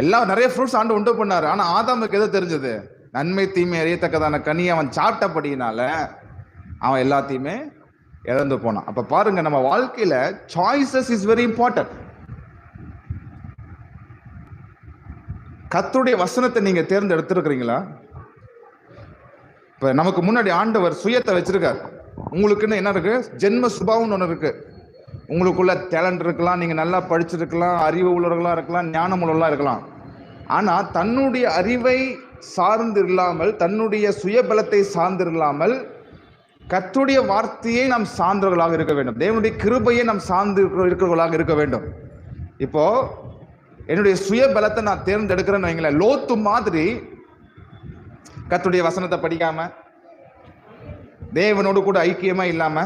எல்லாம் நிறைய ஃப்ரூட்ஸ் ஆண்டு உண்டு பண்ணாரு. ஆனா ஆதாமுக்கு எது தெரிஞ்சது? நன்மை தீமை அறியத்தக்கதான கனியை அவன் சாப்பிட்டபடியினால அவன் எல்லாத்தையுமே இழந்து போனான். அப்ப பாருங்க, நம்ம வாழ்க்கையில சாய்ஸஸ் இஸ் வெரி இம்பார்ட்டன்ட். கர்த்தருடைய வசனத்தை நீங்க தேர்ந்தெடுத்திருக்கிறீங்களா? இப்ப நமக்கு முன்னாடி ஆண்டவர் சுயத்தை வச்சிருக்காரு. உங்களுக்குன்னு என்ன இருக்கு? ஜென்ம சுபாவம்னு ஒன்று இருக்கு. உங்களுக்குள்ள டேலண்ட் இருக்கலாம், நீங்க நல்லா படிச்சிருக்கலாம், அறிவு உள்ளவர்களா இருக்கலாம், ஞானம் உள்ளவர்களா இருக்கலாம். ஆனா தன்னுடைய அறிவை சார்ந்து இல்லாமல், தன்னுடைய சுயபலத்தை சார்ந்து இல்லாமல், கர்த்தருடைய வார்த்தையை நாம் சார்ந்தவர்களாக இருக்க வேண்டும். தேவனுடைய கிருபையை நாம் சார்ந்து இருக்கிறவர்களாக இருக்க வேண்டும். இப்போ என்னுடைய சுயபலத்தை நான் தேர்ந்தெடுக்கிறேன்னு வைங்களேன். லோத்து மாதிரி கர்த்தருடைய வசனத்தை படிக்காம, தேவனோடு கூட ஐக்கியமா இல்லாம,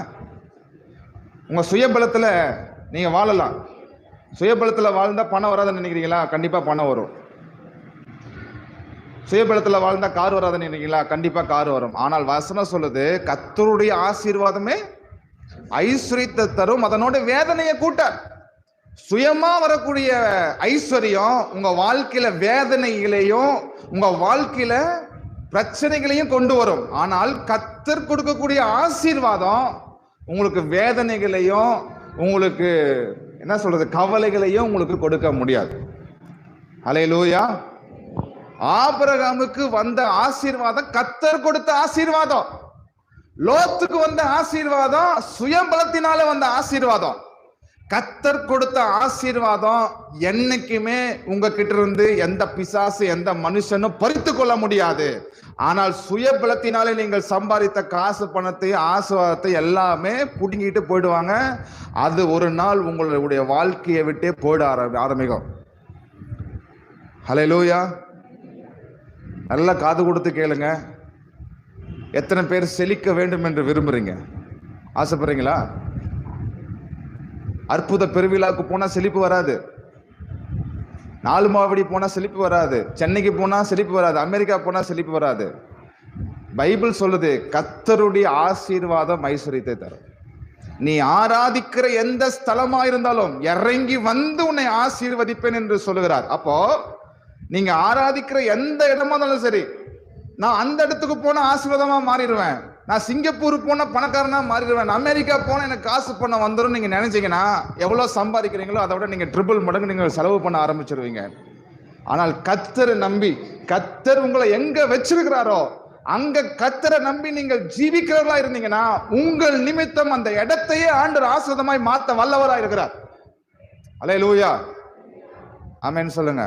உங்க சுயபலத்துல நீங்க வாழலாம். சுயபலத்துல வாழ்ந்தா பணம் வராதுன்னு நினைக்கிறீங்களா? கண்டிப்பா பணம் வரும். சுயபலத்துல வாழ்ந்தா கார் வராதுன்னு நினைக்கிறீங்களா? கண்டிப்பா கார் வரும். ஆனால் வசனம் சொல்லுது, கர்த்தருடைய ஆசீர்வாதமே ஐஸ்வரியத்தை தரும், அதனோட வேதனையை கூட்ட. சுயமா வரக்கூடிய ஐஸ்வர்யம் உங்க வாழ்க்கையில வேதனைகளையும் உங்க வாழ்க்கையில பிரச்சனைகளையும் கொண்டு வரும். ஆனால் கர்த்தர் கொடுக்கக்கூடிய ஆசீர்வாதம் உங்களுக்கு வேதனைகளையும் உங்களுக்கு என்ன சொல்றது கவலைகளையும் உங்களுக்கு கொடுக்க முடியாது. ஹல்லேலூயா. ஆபிரகாமுக்கு வந்த ஆசீர்வாதம் கர்த்தர் கொடுத்த ஆசீர்வாதம். லோத்துக்கு வந்த ஆசீர்வாதம் சுயபலத்தினால வந்த ஆசீர்வாதம். கர்த்தர் கொடுத்த ஆசீர்வாதம் என்னைக்குமே உங்ககிட்ட இருந்து எந்த பிசாசு எந்த மனுஷனும் பறித்து கொள்ள முடியாது. ஆனால் சுயபலத்தினாலே நீங்கள் சம்பாதித்த காசு பணத்தை ஆசீர்வாதத்தை எல்லாமே புடுங்கிட்டு போயிடுவாங்க. அது ஒரு நாள் உங்களுடைய வாழ்க்கையை விட்டே போயிட ஆரம்பிக்கும். ஹல்லேலூயா. நல்லா காது கொடுத்து கேளுங்க. எத்தனை பேர் செழிக்க வேண்டும் என்று விரும்புறீங்க? ஆசைப்படுறீங்களா? அற்புத பெருவிழாவுக்கு போனா செழிப்பு வராது. 4 மாவடி போனா செழிப்பு வராது. சென்னைக்கு போனா செழிப்பு வராது. அமெரிக்கா போனா செழிப்பு வராது. பைபிள் சொல்லுது, கர்த்தருடைய ஆசீர்வாதம் ஐஸ்வரியத்தை தரும். நீ ஆராதிக்கிற எந்த ஸ்தலமா இருந்தாலும் இறங்கி வந்து உன்னை ஆசீர்வதிப்பேன் என்று சொல்லுகிறார். அப்போ நீங்க ஆராதிக்கிற எந்த இடமா இருந்தாலும் சரி, நான் அந்த இடத்துக்கு போனா ஆசீர்வாதமா மாறிடுவேன், நான் சிங்கப்பூர் போன பணக்காரனா மாறிடுவேன், அமெரிக்கா போன எனக்கு காசு பண்ண வந்துடும் நீங்க நினைச்சீங்கன்னா, எவ்வளவு சம்பாதிக்கிறீங்களோ அதை விட நீங்க ட்ரிபிள் மடங்கு நீங்க செலவு பண்ண ஆரம்பிச்சிருவீங்க. ஆனால் கர்த்தரை நம்பி, கர்த்தர் உங்களை எங்க வச்சிருக்கிறாரோ அங்க கர்த்தரை நம்பி நீங்கள் ஜீவிக்கிறவர்களா இருந்தீங்கன்னா, உங்கள் நிமித்தம் அந்த இடத்தையே ஆண்டவர் ஆசீர்வாதமாய் மாத்த வல்லவரா இருக்கிறார். அல்லேலூயா. ஆமென் சொல்லுங்க.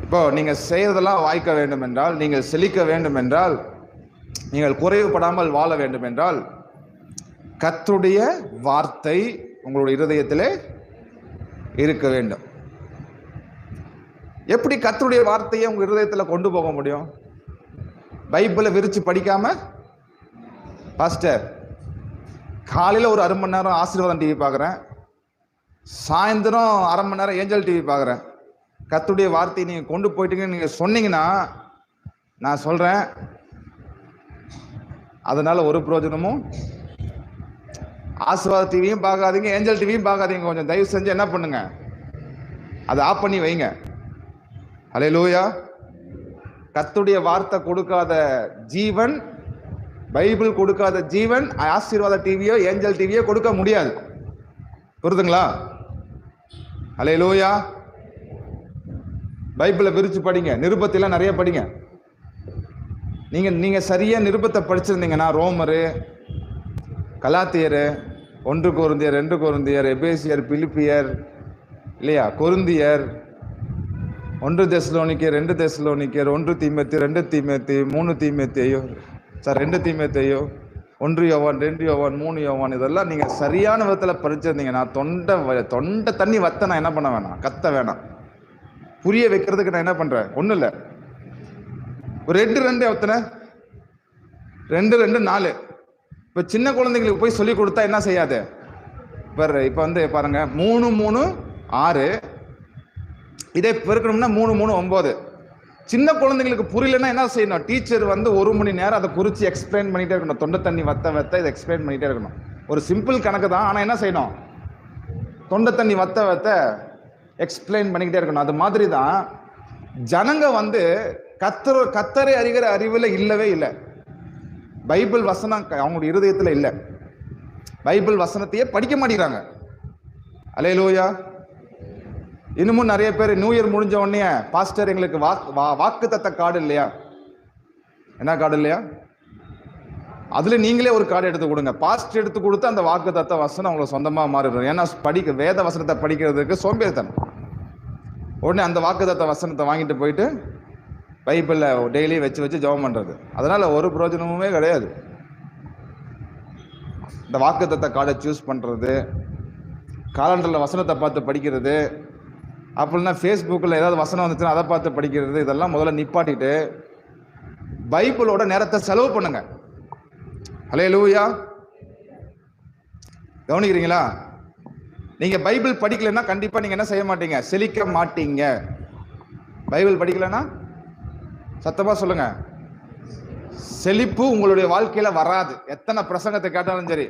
இப்போ நீங்க செய்யறதெல்லாம் வாய்க்க வேண்டும் என்றால், நீங்கள் செழிக்க வேண்டும் என்றால், நீங்கள் குறைவுபடாமல் வாழ வேண்டும் என்றால், கர்த்தருடைய வார்த்தை உங்களுடைய இருதயத்திலே இருக்க வேண்டும். எப்படி கர்த்தருடைய வார்த்தையை உங்க இருதயத்துல கொண்டு போக முடியும்? பைபிளை விரிச்சு படிக்காம, பாஸ்டர் காலையில ஒரு 1/2 மணி நேரம் ஆசீர்வாதம் டிவி பார்க்குறேன், சாயந்தரம் 1/2 மணி நேரம் ஏஞ்சல் டிவி பார்க்குறேன், கர்த்தருடைய வார்த்தையை நீங்க கொண்டு போயிட்டீங்கன்னு நீங்க சொன்னீங்கன்னா, நான் சொல்றேன் அதனால ஒரு பிரயோஜனமும். ஆசீர்வாத டிவியும் பார்க்காதீங்க, ஏஞ்சல் டிவியும் பார்க்காதீங்க. கொஞ்சம் தயவு செஞ்சு என்ன பண்ணுங்க, அதை ஆஃப் பண்ணி வைங்க. அல்லேலூயா. கர்த்தருடைய வார்த்தை கொடுக்காத ஜீவன், பைபிள் கொடுக்காத ஜீவன் ஆசீர்வாத டிவியோ ஏஞ்சல் டிவியோ கொடுக்க முடியாது. புரியுதுங்களா? அல்லேலூயா. பைபிளை விரிச்சு படிங்க, நிருபத்தெல்லாம் நிறைய படிங்க. நீங்க சரியா நிருபத்தை படிச்சிருந்தீங்கன்னா, ரோமரு, கலாத்தியர், 1 கொரிந்தியர், 2 கொரிந்தியர், எபேசியர், பிலிப்பியர், இல்லையா, கொரிந்தியர், 1 தெசலோனிக்கர், 2 தெசலோனிக்கர், 1 தீமோத்தேயு, 2 தீமோத்தேயு, 3 தீமோத்தேயு, 2 தீமோத்தேயு, 1 யோவான், 2 யோவான், 3 யோவான், இதெல்லாம் நீங்க சரியான விதத்துல படிச்சிருந்தீங்கன்னா, தொண்டை தண்ணி வத்த நான் என்ன பண்ண வேணாம், கத்த வேணாம். புரிய வைக்கிறதுக்கு நான் என்ன பண்றேன்? ஒண்ணு இல்ல, ஒரு 2 எத்தனை, 2 4. இப்ப சின்ன குழந்தைங்களுக்கு போய் சொல்லி கொடுத்தா என்ன செய்யாது? இப்ப வந்து பாருங்க, 3 3 6, இதே பெருக்கணும்னா 3 3 9. சின்ன குழந்தைங்களுக்கு புரியலன்னா என்ன செய்யணும்? டீச்சர் வந்து 1 மணி நேரம் அதை குறிச்சு எக்ஸ்பிளைன் பண்ணிட்டே இருக்கணும். தொண்டை தண்ணி வத்த இதை எக்ஸ்பிளைன் பண்ணிட்டே இருக்கணும். ஒரு சிம்பிள் கணக்கு தான், ஆனா என்ன செய்யணும்? தொண்டை தண்ணி வத்த எக்ஸ்பிளைன் பண்ணிக்கிட்டே இருக்கணும். அது மாதிரி தான் ஜனங்க வந்து கத்தரை அறிகிற அறிவுல இல்லவே இல்லை. பைபிள் வசனம் அவங்களுடைய இருதயத்துல இல்லை. பைபிள் வசனத்தையே படிக்க மாட்டேங்கிறாங்க. அல்லேலூயா. இன்னமும் நிறைய பேர் நியூ இயர் முடிஞ்ச உடனே பாஸ்டர் எங்களுக்கு வாக்குத்தத்த கார்டு இல்லையா? என்ன கார்டு இல்லையா? அதுல நீங்களே ஒரு கார்டு எடுத்து கொடுங்க. பாஸ்டர் எடுத்து கொடுத்து அந்த வாக்குத்தத்த வசனம் உங்களுக்கு சொந்தமா மாறிடும். ஏன்னா வேத வசனத்தை படிக்கிறதுக்கு சோம்பேறித்தனம். உடனே அந்த வாக்குத்தத்த வசனத்தை வாங்கிட்டு போயிட்டு பைபிள்ல டெய்லி வச்சு ஜெபம் பண்றது. அதனால ஒரு பிரயோஜனமுமே கிடையாது. இந்த வாக்குத்தத்த கார்டை சூஸ் பண்றது, காலண்டர்ல வசனத்தை பார்த்து படிக்கிறது, அப்படின்னா ஃபேஸ்புக்கில் ஏதாவது வசனம் வந்துச்சுன்னா அதை பார்த்து படிக்கிறது, இதெல்லாம் முதல்ல நிப்பாட்டிட்டு பைபிளோட நேரத்தை செலவு பண்ணுங்க. அல்லேலூயா. கவனிக்கிறீங்களா? நீங்க பைபிள் படிக்கலைன்னா கண்டிப்பா நீங்க என்ன செய்ய மாட்டீங்க? செழிக்க மாட்டீங்க. பைபிள் படிக்கலைன்னா சத்தமா சொல்லுங்க, செழிப்பு உங்களுடைய வாழ்க்கையில வராது. எத்தனை பிரசங்கத்தை கேட்டாலும் சரி,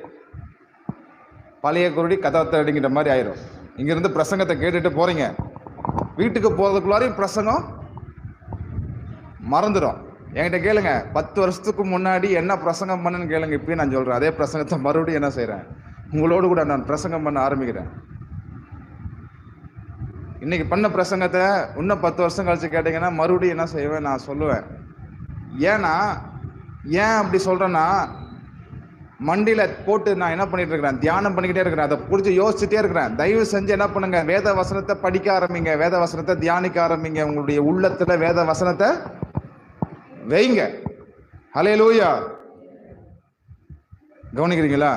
பழைய குருடி கதவத்தை அடிங்கிற மாதிரி ஆயிரும். இங்கிருந்து பிரசங்கத்தை கேட்டுட்டு போறீங்க, வீட்டுக்கு போறதுக்குள்ளாரையும் பிரசங்கம் மறந்துடும். என்கிட்ட கேளுங்க, 10 வருஷத்துக்கு முன்னாடி என்ன பிரசங்கம் பண்ணுன்னு கேளுங்க. இப்பயும் நான் சொல்றேன், அதே பிரசங்கத்தை மறுபடியும் என்ன செய்யறேன், உங்களோடு கூட நான் பிரசங்கம் பண்ண ஆரம்பிக்கிறேன். இன்னைக்கு பண்ண பிரசங்கத்தை இன்னும் 10 வருஷம் கழிச்சு கேட்டீங்கன்னா மறுபடியும் என்ன செய்வேன், நான் சொல்லுவேன். ஏன் அப்படி சொல்றேன்னா, மண்டியில போட்டு நான் என்ன பண்ணிட்டு இருக்கிறேன், தியானம் பண்ணிக்கிட்டே இருக்கிறேன், அதை புடிச்சு யோசிச்சுட்டே இருக்கிறேன். தயவு செஞ்சு என்ன பண்ணுங்க, வேத வசனத்தை படிக்க ஆரம்பிங்க, வேத வசனத்தை தியானிக்க ஆரம்பிங்க. உங்களுடைய உள்ளத்துல வேத வசனத்தை வைங்க. ஹல்லேலூயா. கவனிக்கிறீங்களா?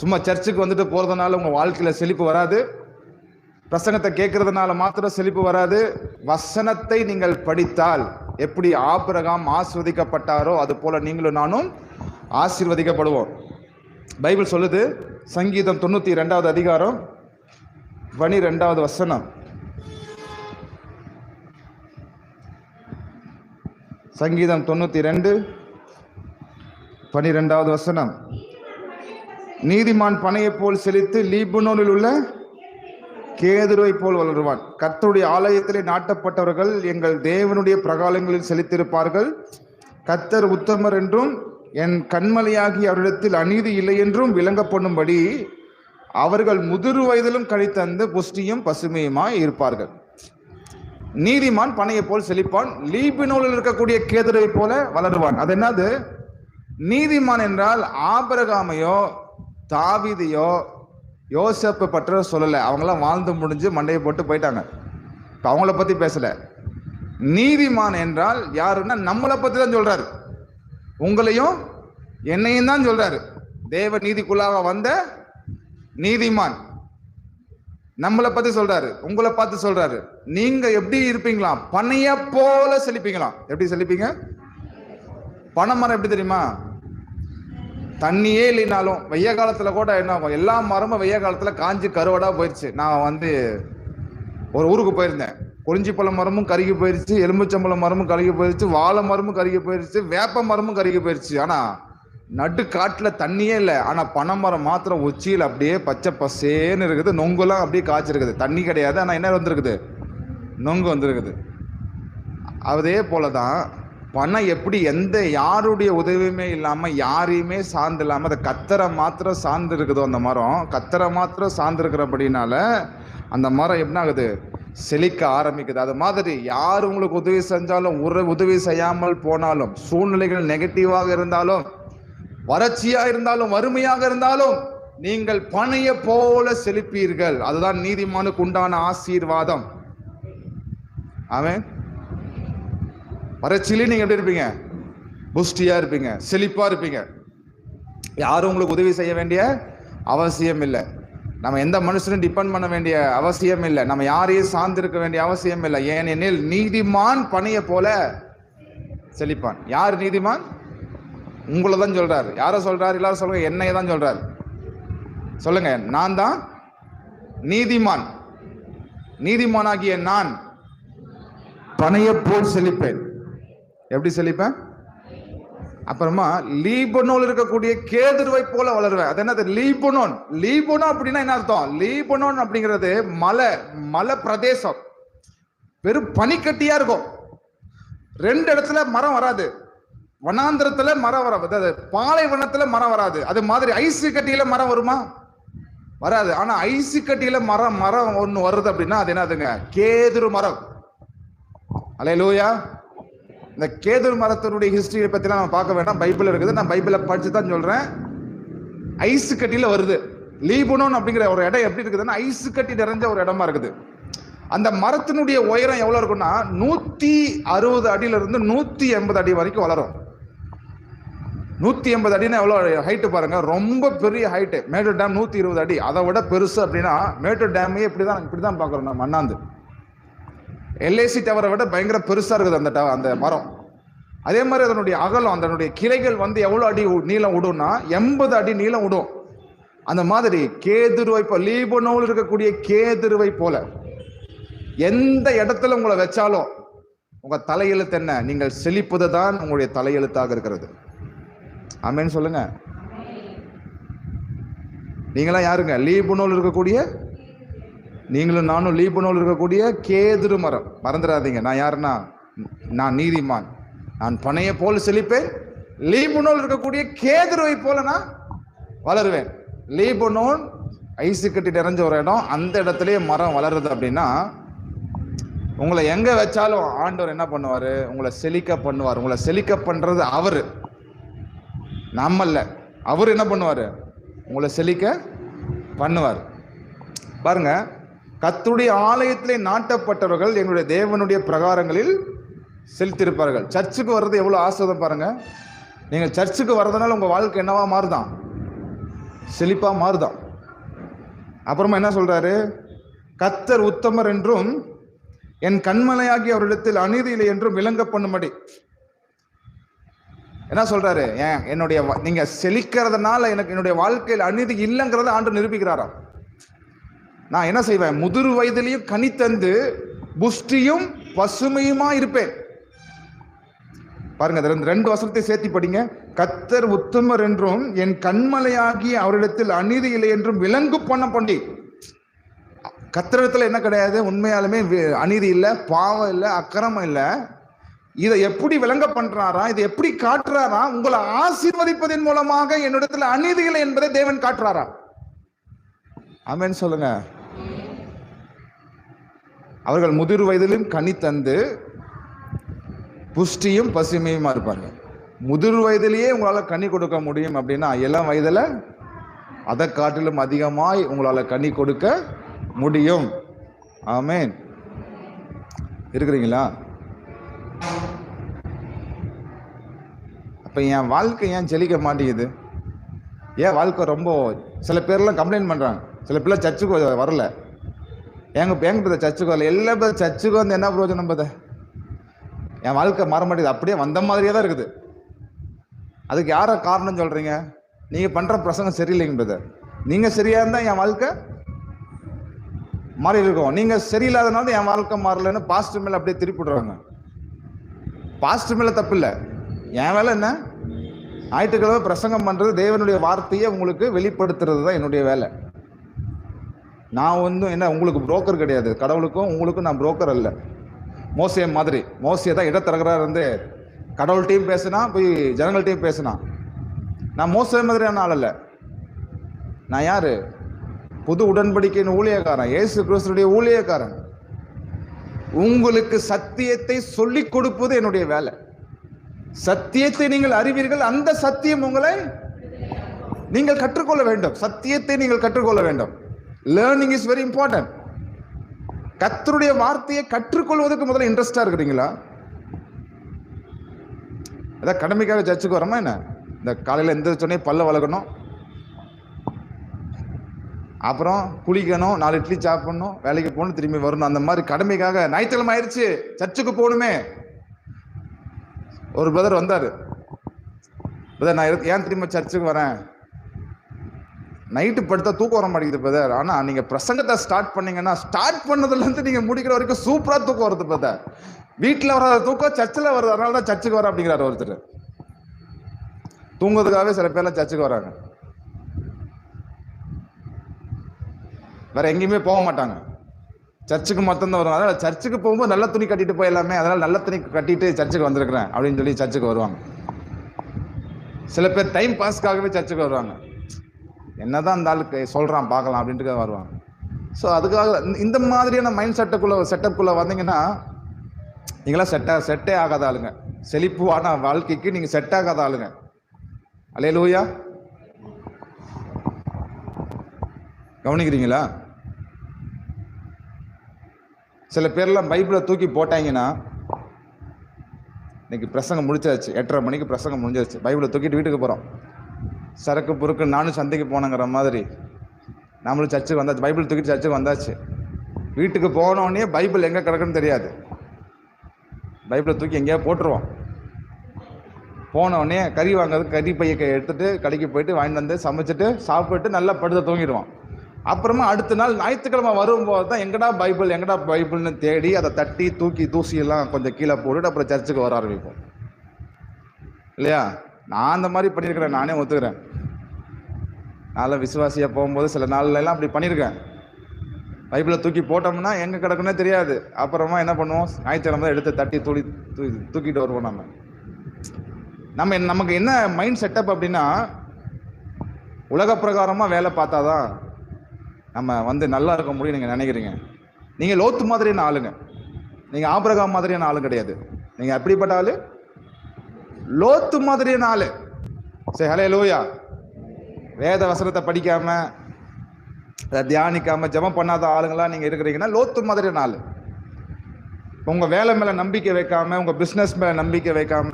சும்மா சர்ச்சுக்கு வந்துட்டு போறதுனால உங்க வாழ்க்கையில செழிப்பு வராது. பிரசங்கத்தை கேட்கறதுனால மாத்திரம் செழிப்பு வராது. வசனத்தை நீங்கள் படித்தால் எப்படி ஆபிரகாம் ஆசீர்வதிக்கப்பட்டாரோ அது போல நீங்களும் நானும் ஆசீர்வதிக்கப்படுவோம். பைபிள் சொல்லுது, சங்கீதம் 92வது அதிகாரம் 12வது வசனம். சங்கீதம் 92 12வது வசனம். நீதிமான் பனையை போல் செழித்து லீபனோனில் உள்ள கேதுருவை போல் வளருவான். கர்த்தருடைய ஆலயத்திலே நாட்டப்பட்டவர்கள் எங்கள் தேவனுடைய பிரகாலங்களில் செழித்திருப்பார்கள். கர்த்தர் உத்தமர் என்றும் என் கண்மலையாகி அவரிடத்தில் அநீதி இல்லை என்றும் விளங்கப்படும்படி அவர்கள் முதிர் வயதிலும் கழித்தந்து புஷ்டியும் பசுமையுமாய் இருப்பார்கள். நீதிமான் பனையை போல் செழிப்பான், லீபனோனில் இருக்கக்கூடிய கேதுருவை போல வளருவான். அது என்னது? நீதிமான் என்றால் ஆபிரகாமையோ தாவீதையோ யோசேப்பு பற்ற சொல்லல. அவங்களாம் வாழ்ந்து முடிஞ்சு மண்டையை போட்டு போயிட்டாங்க. இப்ப அவங்கள பத்தி பேசல. நீதிமான் என்றால் யாருன்னா நம்மளை பத்தி தான் சொல்றாரு. உங்களையும் என்னையும் தான் சொல்றாரு. தேவ நீதிக்குள்ளாக வந்த நீதிமான் நம்மளை பத்தி சொல்றாரு, உங்களை பார்த்து சொல்றாரு. நீங்க எப்படி இருப்பீங்களாம்? பனைய போல செழிப்பீங்களாம். எப்படி செழிப்பீங்க? பனைமரம் எப்படி தெரியுமா? தண்ணியே இல்லைனாலும் வெய்ய காலத்துல கூட என்ன ஆகும், எல்லா மரமும் வெய்ய காலத்துல காஞ்சி கருவடா போயிடுச்சு. நான் ஒரு ஊருக்கு போயிருந்தேன். குறிஞ்சிப்பழம் மரமும் கருகி போயிருச்சு, எலும்புச்சம்பழம் மரமும் கருகி போயிருச்சு, வாழை மரமும் கருகி போயிருச்சு, வேப்ப மரமும் கருகி போயிருச்சு. ஆனா நடு காட்டுல தண்ணியே இல்லை. ஆனா பனைமரம் மாத்திரம் உச்சியில் அப்படியே பச்சை பசேன்னு இருக்குது. நொங்குலாம் அப்படியே காய்ச்சிருக்குது. தண்ணி கிடையாது, ஆனா என்ன வந்திருக்குது? நொங்கு வந்திருக்குது. அதே போலதான் பனை எப்படி யாருடைய உதவியுமே இல்லாம யாரையுமே சார்ந்து இல்லாம அதை கத்தரை மாத்திரம் சார்ந்து இருக்குதோ, அந்த மரம் கத்தரை மாத்திரம் சார்ந்து இருக்கிறபடினால அந்த மரம் எப்படி ஆகுது? செழிக்க ஆரம்பிக்குது. அது மாதிரி யார் உங்களுக்கு உதவி செஞ்சாலும், உதவி செய்யாமல் போனாலும், சூழ்நிலைகள் நெகட்டிவாக இருந்தாலும், வறட்சியா இருந்தாலும், வறுமையாக இருந்தாலும், நீங்கள் பனையை போல செழிப்பீர்கள். அதுதான் நீதிமானுக்கு உண்டான ஆசீர்வாதம். ஆமென். வறட்சியிலே நீங்க எப்படி இருப்பீங்க? புஷ்டியா இருப்பீங்க, செழிப்பா இருப்பீங்க. யாரும் உங்களுக்கு உதவி செய்ய வேண்டிய அவசியம் இல்லை. நம்ம எந்த மனுஷனும் டிபெண்ட் பண்ண வேண்டிய அவசியம் இல்லை. நம்ம யாரையும் சார்ந்திருக்க வேண்டிய அவசியம் இல்லை. ஏனெனில் நீதிமான் பனையை போல செழிப்பான். யார் நீதிமான்? உங்களை தான் சொல்றாரு. யார சொல்றாரு? எல்லாரும் சொல்லுங்க, என்னைய தான் சொல்றாரு. சொல்லுங்க, நான் தான் நீதிமான். நீதிமானாகிய நான் பனையை போல் செழிப்பேன். எப்படி செழிப்பேன்? அப்புறமா லீபனோன் இருக்கக்கூடிய கேதுருவை போல வளருவேன். அது என்னது? லீபனோன். லீபனோன் அப்படின்னா என்ன அர்த்தம்? லீபனோன் அப்படிங்கிறது மலை பிரதேசம். வெறும் பனிக்கட்டியா இருக்கும். 2 இடத்துல மரம் வராது. வனாந்திரத்துல மரம் வராது, பாலைவனத்துல மரம் வராது. அது மாதிரி ஐஸ் கட்டியில மரம் வருமா? வராது. ஆனா ஐஸ் கட்டியில மரம் ஒண்ணு வருது அப்படின்னா அது என்னதுங்க? கேதுரு மரம். அல்லேலூயா. இந்த கேதுரு மரத்தினுடைய ஹிஸ்டரியை பத்திலாம் நம்ம பார்க்க வேண்டாம், பைபிள் இருக்குது. நான் பைபிளை படிச்சு தான் சொல்றேன். ஐஸ் கட்டியில வருது. லீபனோன் அப்படிங்கிற ஒரு இடம் எப்படி இருக்குதுன்னா ஐஸ் கட்டி நிறைஞ்ச ஒரு இடமா இருக்குது. அந்த மரத்தினுடைய உயரம் எவ்வளவு இருக்குன்னா 160 அடியில இருந்து 180 அடி வரைக்கும் வளரும். 180 அடினா எவ்வளவு ஹைட்டு பாருங்க, ரொம்ப பெரிய ஹைட்டு. மேட்டூர் டேம் 120 அடி, அதை விட பெருசு. அப்படின்னா மேட்டூர் டேமே இப்படிதான் பாக்குறோம் நம்ம அண்ணாந்து. எல்ஏசி டவரை விட பயங்கர பெருசா இருக்குது அந்த மரம். அதே மாதிரி அதனுடைய அகலம், அதனுடைய கிளைகள் எவ்வளவு அடி நீளம் விடும்னா 80 அடி நீளம் விடும். அந்த மாதிரி கேதுருவை போல, லீபனோவில் இருக்கக்கூடிய கேதுருவை போல எந்த இடத்துல உங்களை வச்சாலும் உங்க தலையெழுத்து என்ன? நீங்கள் செழிப்பது தான் உங்களுடைய தலையெழுத்தாக இருக்கிறது. ஆமென் சொல்லுங்க. நீங்களாம் யாருங்க? லீபனோவில் இருக்கக்கூடிய, நீங்களும் நானும் லீபனோவில் இருக்கக்கூடிய கேதுரு மரம். மறந்துடாதீங்க. நான் யாருன்னா, நான் நீதிமான், நான் பனையை போல செழிப்பேன், லீபனோவில் இருக்கக்கூடிய கேதுருவை போல நான் வளருவேன். லீபனோன் ஐசு கட்டி நிறைஞ்ச ஒரு இடம், அந்த இடத்துலயே மரம் வளருது அப்படின்னா உங்களை எங்க வச்சாலும் ஆண்டவர் என்ன பண்ணுவாரு? உங்களை செழிக்க பண்ணுவார். உங்களை செழிக்க பண்றது அவரு, நம்மல்ல. அவரு என்ன பண்ணுவாரு? உங்களை செழிக்க பண்ணுவார். பாருங்க, கர்த்தருடைய ஆலயத்திலே நாட்டப்பட்டவர்கள் எங்களுடைய தேவனுடைய பிரகாரங்களில் செலுத்திருப்பார்கள். சர்ச்சுக்கு வர்றது எவ்வளவு ஆசீர்வாதம் பாருங்க. நீங்க சர்ச்சுக்கு வர்றதுனால உங்க வாழ்க்கை என்னவா மாறுதான்? செழிப்பா மாறுதான். அப்புறமா என்ன சொல்றாரு? கர்த்தர் உத்தமர் என்றும் என் கண்மலையாகி அவரிடத்தில் அநீதி இல்லை என்றும் விளங்க பண்ணும்படி. என்ன சொல்றாரு? என்னுடைய நீங்க செழிக்கிறதுனால எனக்கு என்னுடைய வாழ்க்கையில் அநீதி இல்லைங்கிறத ஆண்டு நிரூபிக்கிறாராம். நான் என்ன செய்வேன்? முதிர் வயதிலையும் கனி தந்து புஷ்டியும் பசுமையுமா இருப்பேன். பாருங்க, 2 வசனத்தை சேர்த்தி படிங்க. கர்த்தர் உத்தமர் என்றும் என் கண்மலையாகி அவரிடத்தில் அநீதி இல்லை என்றும் விளங்கு பண்ணி. கர்த்தரிடத்துல என்ன கிடையாது? உண்மையாலுமே அநீதி இல்லை, பாவம் இல்லை, அக்கிரமம் இல்லை. இதை எப்படி விளங்க பண்றாரா? இதை எப்படி காட்டுறாரா? உங்களை ஆசீர்வதிப்பதன் மூலமாக என்னிடத்துல அநீதி இல்லை என்பதை தேவன் காட்டுறாரா? ஆமென் சொல்லுங்க. அவர்கள் முதிர் வயதிலும் கனி தந்து புஷ்டியும் பசுமையுமா இருப்பாங்க. முதிர் வயதிலேயே உங்களால கனி கொடுக்க முடியும் அப்படின்னா இளம் வயதுல அதை காட்டிலும் அதிகமாய் உங்களால கனி கொடுக்க முடியும். ஆமென். இருக்கிறீங்களா? அப்ப என் வாழ்க்கை ஏன் செழிக்க மாட்டேங்குது? ஏன் வாழ்க்கை ரொம்ப, சில பேர்லாம் கம்ப்ளைண்ட் பண்றாங்க, சில பேர் சர்ச்சுக்கு வரல. எங்க சர்ச்சுக்கு வரல, எல்லா பேர் சர்ச்சுக்கு வந்து என்ன பிரயோஜனம்? என் வாழ்க்கை மாற மாட்டேங்குது, அப்படியே வந்த மாதிரியே தான் இருக்குது. அதுக்கு யார காரணம் சொல்றீங்க? நீங்க பண்ற பிரசங்கம் சரியில்லைங்க பிரதர். நீங்க சரியா இருந்தா என் வாழ்க்கை மாறி இருக்கும். நீங்க சரியில்லாதனால என் வாழ்க்கை மாறலன்னு பாஸ்டர் மேல அப்படியே திருப்பிடுறாங்க. பாஸ்டர் மேல தப்பு இல்லை, என் வேலை என்ன? ஞாயிற்றுக்கிழமை பிரசங்கம் பண்றது, தேவனுடைய வார்த்தையை உங்களுக்கு வெளிப்படுத்துறது தான் என்னுடைய வேலை. நான் என்ன உங்களுக்கு புரோக்கர் கிடையாது. கடவுளுக்கும் உங்களுக்கும் நான் புரோக்கர் அல்ல. மோசே மாதிரி, மோசே தான் இடத்தரகராக இருந்து கடவுள்கிட்டையும் பேசினா, போய் ஜனங்கள்கிட்டையும் பேசினா. நான் மோசே மாதிரியான ஆள் அல்ல. நான் யாரு? புது உடன்படிக்கையின் ஊழியக்காரன், இயேசு கிறிஸ்துடைய ஊழியக்காரன். உங்களுக்கு சத்தியத்தை சொல்லிக் கொடுப்பது என்னுடைய வேலை. சத்தியத்தை நீங்கள் அறிவீர்கள், அந்த சத்தியம் உங்களை நீங்கள் கற்றுக்கொள்ள வேண்டும். சத்தியத்தை நீங்கள் கற்றுக்கொள்ள வேண்டும். Learning is very important. கர்த்தருடைய வார்த்தையை கற்றுக்கொள்வதற்கு முதல்ல இன்ட்ரெஸ்டா இருக்கிறீங்களா? அதான் கடமைக்காக சர்ச்சுக்கு வரோமா என்ன? இந்த காலையில எந்திரிச்சோடனே பல்ல வளர்க்கணும், அப்புறம் குளிக்கணும், 4 இட்லி சாப்பிடணும், வேலைக்கு போகணும், திரும்பி வரணும். அந்த மாதிரி கடமைக்காக ஞாயிற்றுக்கிழமை ஆயிடுச்சு சர்ச்சுக்கு போகணுமே. ஒரு பிரதர் வந்தாரு, பிரதர் நான் ஏன் திரும்ப சர்ச்சுக்கு வரேன்? நைட்டு படுத்தா தூக்கம் வர மாட்டேங்குது பிரதர். ஆனா நீங்க பிரசங்கத்தை ஸ்டார்ட் பண்ணீங்கன்னா, ஸ்டார்ட் பண்ணதுல இருந்து நீங்க முடிக்கிற வரைக்கும் சூப்பரா தூக்கம் வருது பிரதர். வீட்டுல வராத தூக்கம் சர்ச்சில் வருது, அதனால தான் சர்ச்சுக்கு வர அப்படிங்கிறாரு ஒருத்தர். தூங்குறதுக்காகவே சில பேர்லாம் சர்ச்சுக்கு வராங்க, வேற எங்கேயுமே போக மாட்டாங்க. சர்ச்சுக்கு மட்டும்தான் வருவாங்க. அதனால சர்ச்சுக்கு போகும்போது நல்ல துணி கட்டிட்டு போயிடலாமே, அதனால நல்ல துணி கட்டிட்டு சர்ச்சுக்கு வந்திருக்கிறேன் அப்படின்னு சொல்லி சர்ச்சுக்கு வருவாங்க. சில பேர் டைம் பாஸ்க்காகவே சர்ச்சுக்கு வருவாங்க. என்னதான் இந்த ஆளுக்கு சொல்றான் பார்க்கலாம் அப்படின்ட்டு வருவாங்க. ஸோ அதுக்காக இந்த மாதிரியான மைண்ட் செட்டப்புக்குள்ள வந்தீங்கன்னா நீங்களாம் செட்டே ஆகாத ஆளுங்க. செழிப்பான வாழ்க்கைக்கு நீங்க செட் ஆகாத ஆளுங்க. அல்லேலூயா. கவனிக்கிறீங்களா? சில பேர்லாம் பைபிளை தூக்கி போட்டாங்கன்னா, இன்னைக்கு பிரசங்கம் முடிச்சாச்சு, 8:30 மணிக்கு பிரசங்கம் முடிஞ்சாச்சு, பைபிளை தூக்கிட்டு வீட்டுக்கு போகிறோம். சரக்கு பொறுக்கு நானும் சந்தைக்கு போனங்கிற மாதிரி நம்மளும் சர்ச்சுக்கு வந்தாச்சு, பைபிள் தூக்கிட்டு சர்ச்சுக்கு வந்தாச்சு. வீட்டுக்கு போனோடனே பைபிள் எங்கே கிடக்குன்னு தெரியாது, பைபிளை தூக்கி எங்கேயா போட்டுருவோம். போனோடனே கறி வாங்குறது, கறி பையை எடுத்துட்டு கடைக்கு போயிட்டு வாங்கிட்டு வந்து சமைச்சிட்டு சாப்பிட்டு நல்லா படுத்து தூங்கிடுவோம். அப்புறமா அடுத்த நாள் ஞாயிற்றுக்கிழமை வரும்போது தான் எங்கடா பைபிள்னு தேடி அதை தட்டி தூக்கி தூசியெல்லாம் கொஞ்சம் கீழே போட்டுட்டு அப்புறம் சர்ச்சுக்கு வர ஆரம்பிப்போம் இல்லையா? நான் அந்த மாதிரி பண்ணியிருக்கிறேன், நானே ஒத்துக்கிறேன். நான்லாம் விசுவாசியாக போகும்போது சில நாள்லாம் அப்படி பண்ணியிருக்கேன். பைபிளை தூக்கி போட்டோம்னா எங்கே கிடக்குன்னே தெரியாது. அப்புறமா என்ன பண்ணுவோம், ஞாயிற்றுக்கிழமை எடுத்து தட்டி தூக்கிட்டு வருவோம். நமக்கு என்ன மைண்ட் செட்டப் அப்படின்னா, உலக பிரகாரமாக வேலை பார்த்தாதான் நம்ம நல்லா இருக்க முடியும் நீங்கள் நினைக்கிறீங்க. நீங்கள் லோத்து மாதிரியான ஆளுங்க, நீங்கள் ஆபிரகாம் மாதிரியான ஆளு கிடையாது. நீங்கள் அப்படிப்பட்ட ஆளு, லோத்து மாதிரியான ஆளு. சரி, ஹல்லேலூயா. வேத வசனத்தை படிக்காம, அதை தியானிக்காம, ஜெபம் பண்ணாத ஆளுங்களா நீங்க இருக்கிறீங்கன்னா லோத்து மாதிரியான ஆளு. உங்க வேலை மேல நம்பிக்கை வைக்காம, உங்க பிசினஸ் மேல நம்பிக்கை வைக்காம,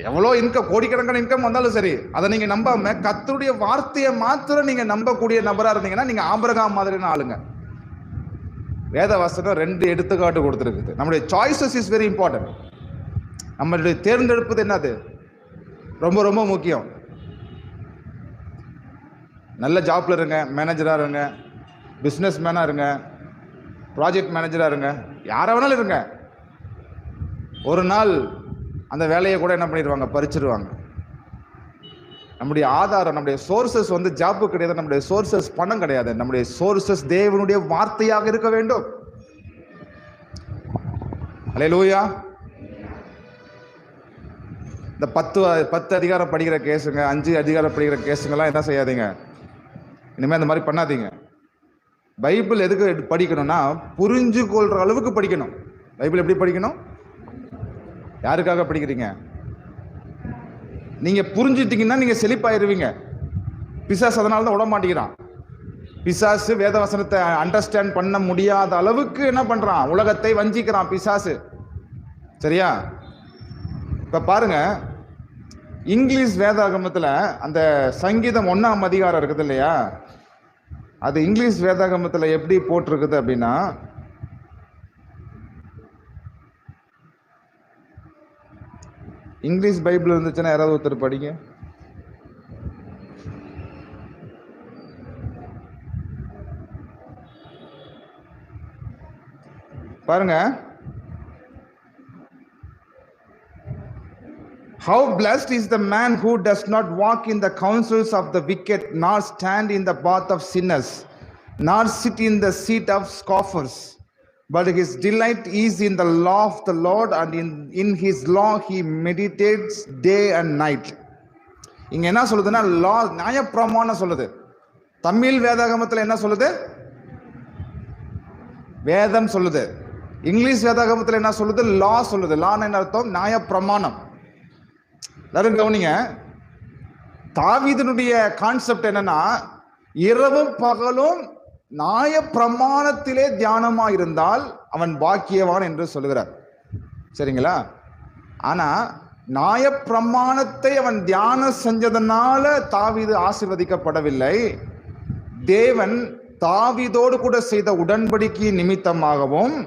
எவ்வளோ இன்கம், கோடிக்கணக்கான இன்கம் வந்தாலும் சரி, அதை நீங்க நம்பாம கர்த்தருடைய வார்த்தையை மாத்திரம் நீங்க நம்பக்கூடிய நபரா இருந்தீங்கன்னா நீங்க ஆபிரகாம் மாதிரியான ஆளுங்க. வேத வசனம் 2 எடுத்துக்காட்டு கொடுத்துருக்குது. நம்முடைய சாய்ஸஸ் இஸ் வெரி இம்பார்ட்டன்ட். நம்மளுடைய தேர்ந்தெடுப்பது என்னது ரொம்ப ரொம்ப முக்கியம். நல்ல ஜாப்ல இருங்க, மேனேஜரா இருங்க, பிசினஸ் மேனா இருங்க, ப்ராஜெக்ட் மேனேஜரா இருங்க, யார வேணாலும் இருங்க, ஒரு நாள் அந்த வேலையை கூட என்ன பண்ணிடுவாங்க, பறிச்சிருவாங்க. நம்முடைய ஆதாரம், நம்முடைய சோர்சஸ் ஜாப்பு கிடையாது, நம்முடைய சோர்சஸ் பணம் கிடையாது, நம்முடைய சோர்சஸ் தேவனுடைய வார்த்தையாக இருக்க வேண்டும். அல்லேலூயா. இந்த 10 அதிகாரம் படிக்கிற கேஸுங்க, 5 அதிகாரம் படிக்கிற கேஸுங்கெல்லாம் என்ன செய்யாதீங்க, இனிமேல் அந்த மாதிரி பண்ணாதீங்க. பைபிள் எதுக்கு படிக்கணும்னா புரிஞ்சு கொள்ற அளவுக்கு படிக்கணும். பைபிள் எப்படி படிக்கணும்? யாருக்காக படிக்கிறீங்க? நீங்க புரிஞ்சுட்டீங்கன்னா நீங்க செழிப்பாயிருவீங்க. பிசாசு அதனால தான் விட மாட்டேங்கிறான். பிசாசு வேதவசனத்தை அண்டர்ஸ்டாண்ட் பண்ண முடியாத அளவுக்கு என்ன பண்றான், உலகத்தை வஞ்சிக்கிறான் பிசாசு. சரியா? இப்ப பாருங்க, இங்கிலீஷ் வேதாகமத்துல அந்த சங்கீதம் 1ஆம் அதிகாரம் இருக்குது இல்லையா, அது இங்கிலீஷ் வேதாகமத்துல எப்படி போட்டிருக்குது அப்படின்னா, இங்கிலீஷ் பைபிள் இருந்துச்சுன்னா யாராவது ஒருத்தர் படிங்க. பாருங்க, how blessed is the man who does not walk in the counsels of the wicked, nor stand in the path of sinners, nor sit in the seat of scoffers, but his delight is in the law of the Lord, and in his law he meditates day and night. இங்க என்ன சொல்லுதுன்னா, லா, நியாயப்பிரமாணம் சொல்லுது. தமிழ் வேதாகமத்துல என்ன சொல்லுது? வேதம் சொல்லுது. English வேதாகமத்துல என்ன சொல்லுது? லா சொல்லுது. லான்னு என்ன அர்த்தம்? நியாயப்பிரமாணம். எல்லாரும் கவனிங்க, தாவீதுனுடைய கான்செப்ட் என்னன்னா, இரவும் பகலும் நியாய பிரமாணத்திலே தியானமா இருந்தால் அவன் பாக்கியவான் என்று சொல்லுகிறார். சரிங்களா? ஆனா நியாய பிரமாணத்தை அவன் தியானம் செஞ்சதனால தாவீது ஆசீர்வதிக்கப்படவில்லை. தேவன் தாவீதோடு கூட செய்த உடன்படிக்கை நிமித்தமாகவும்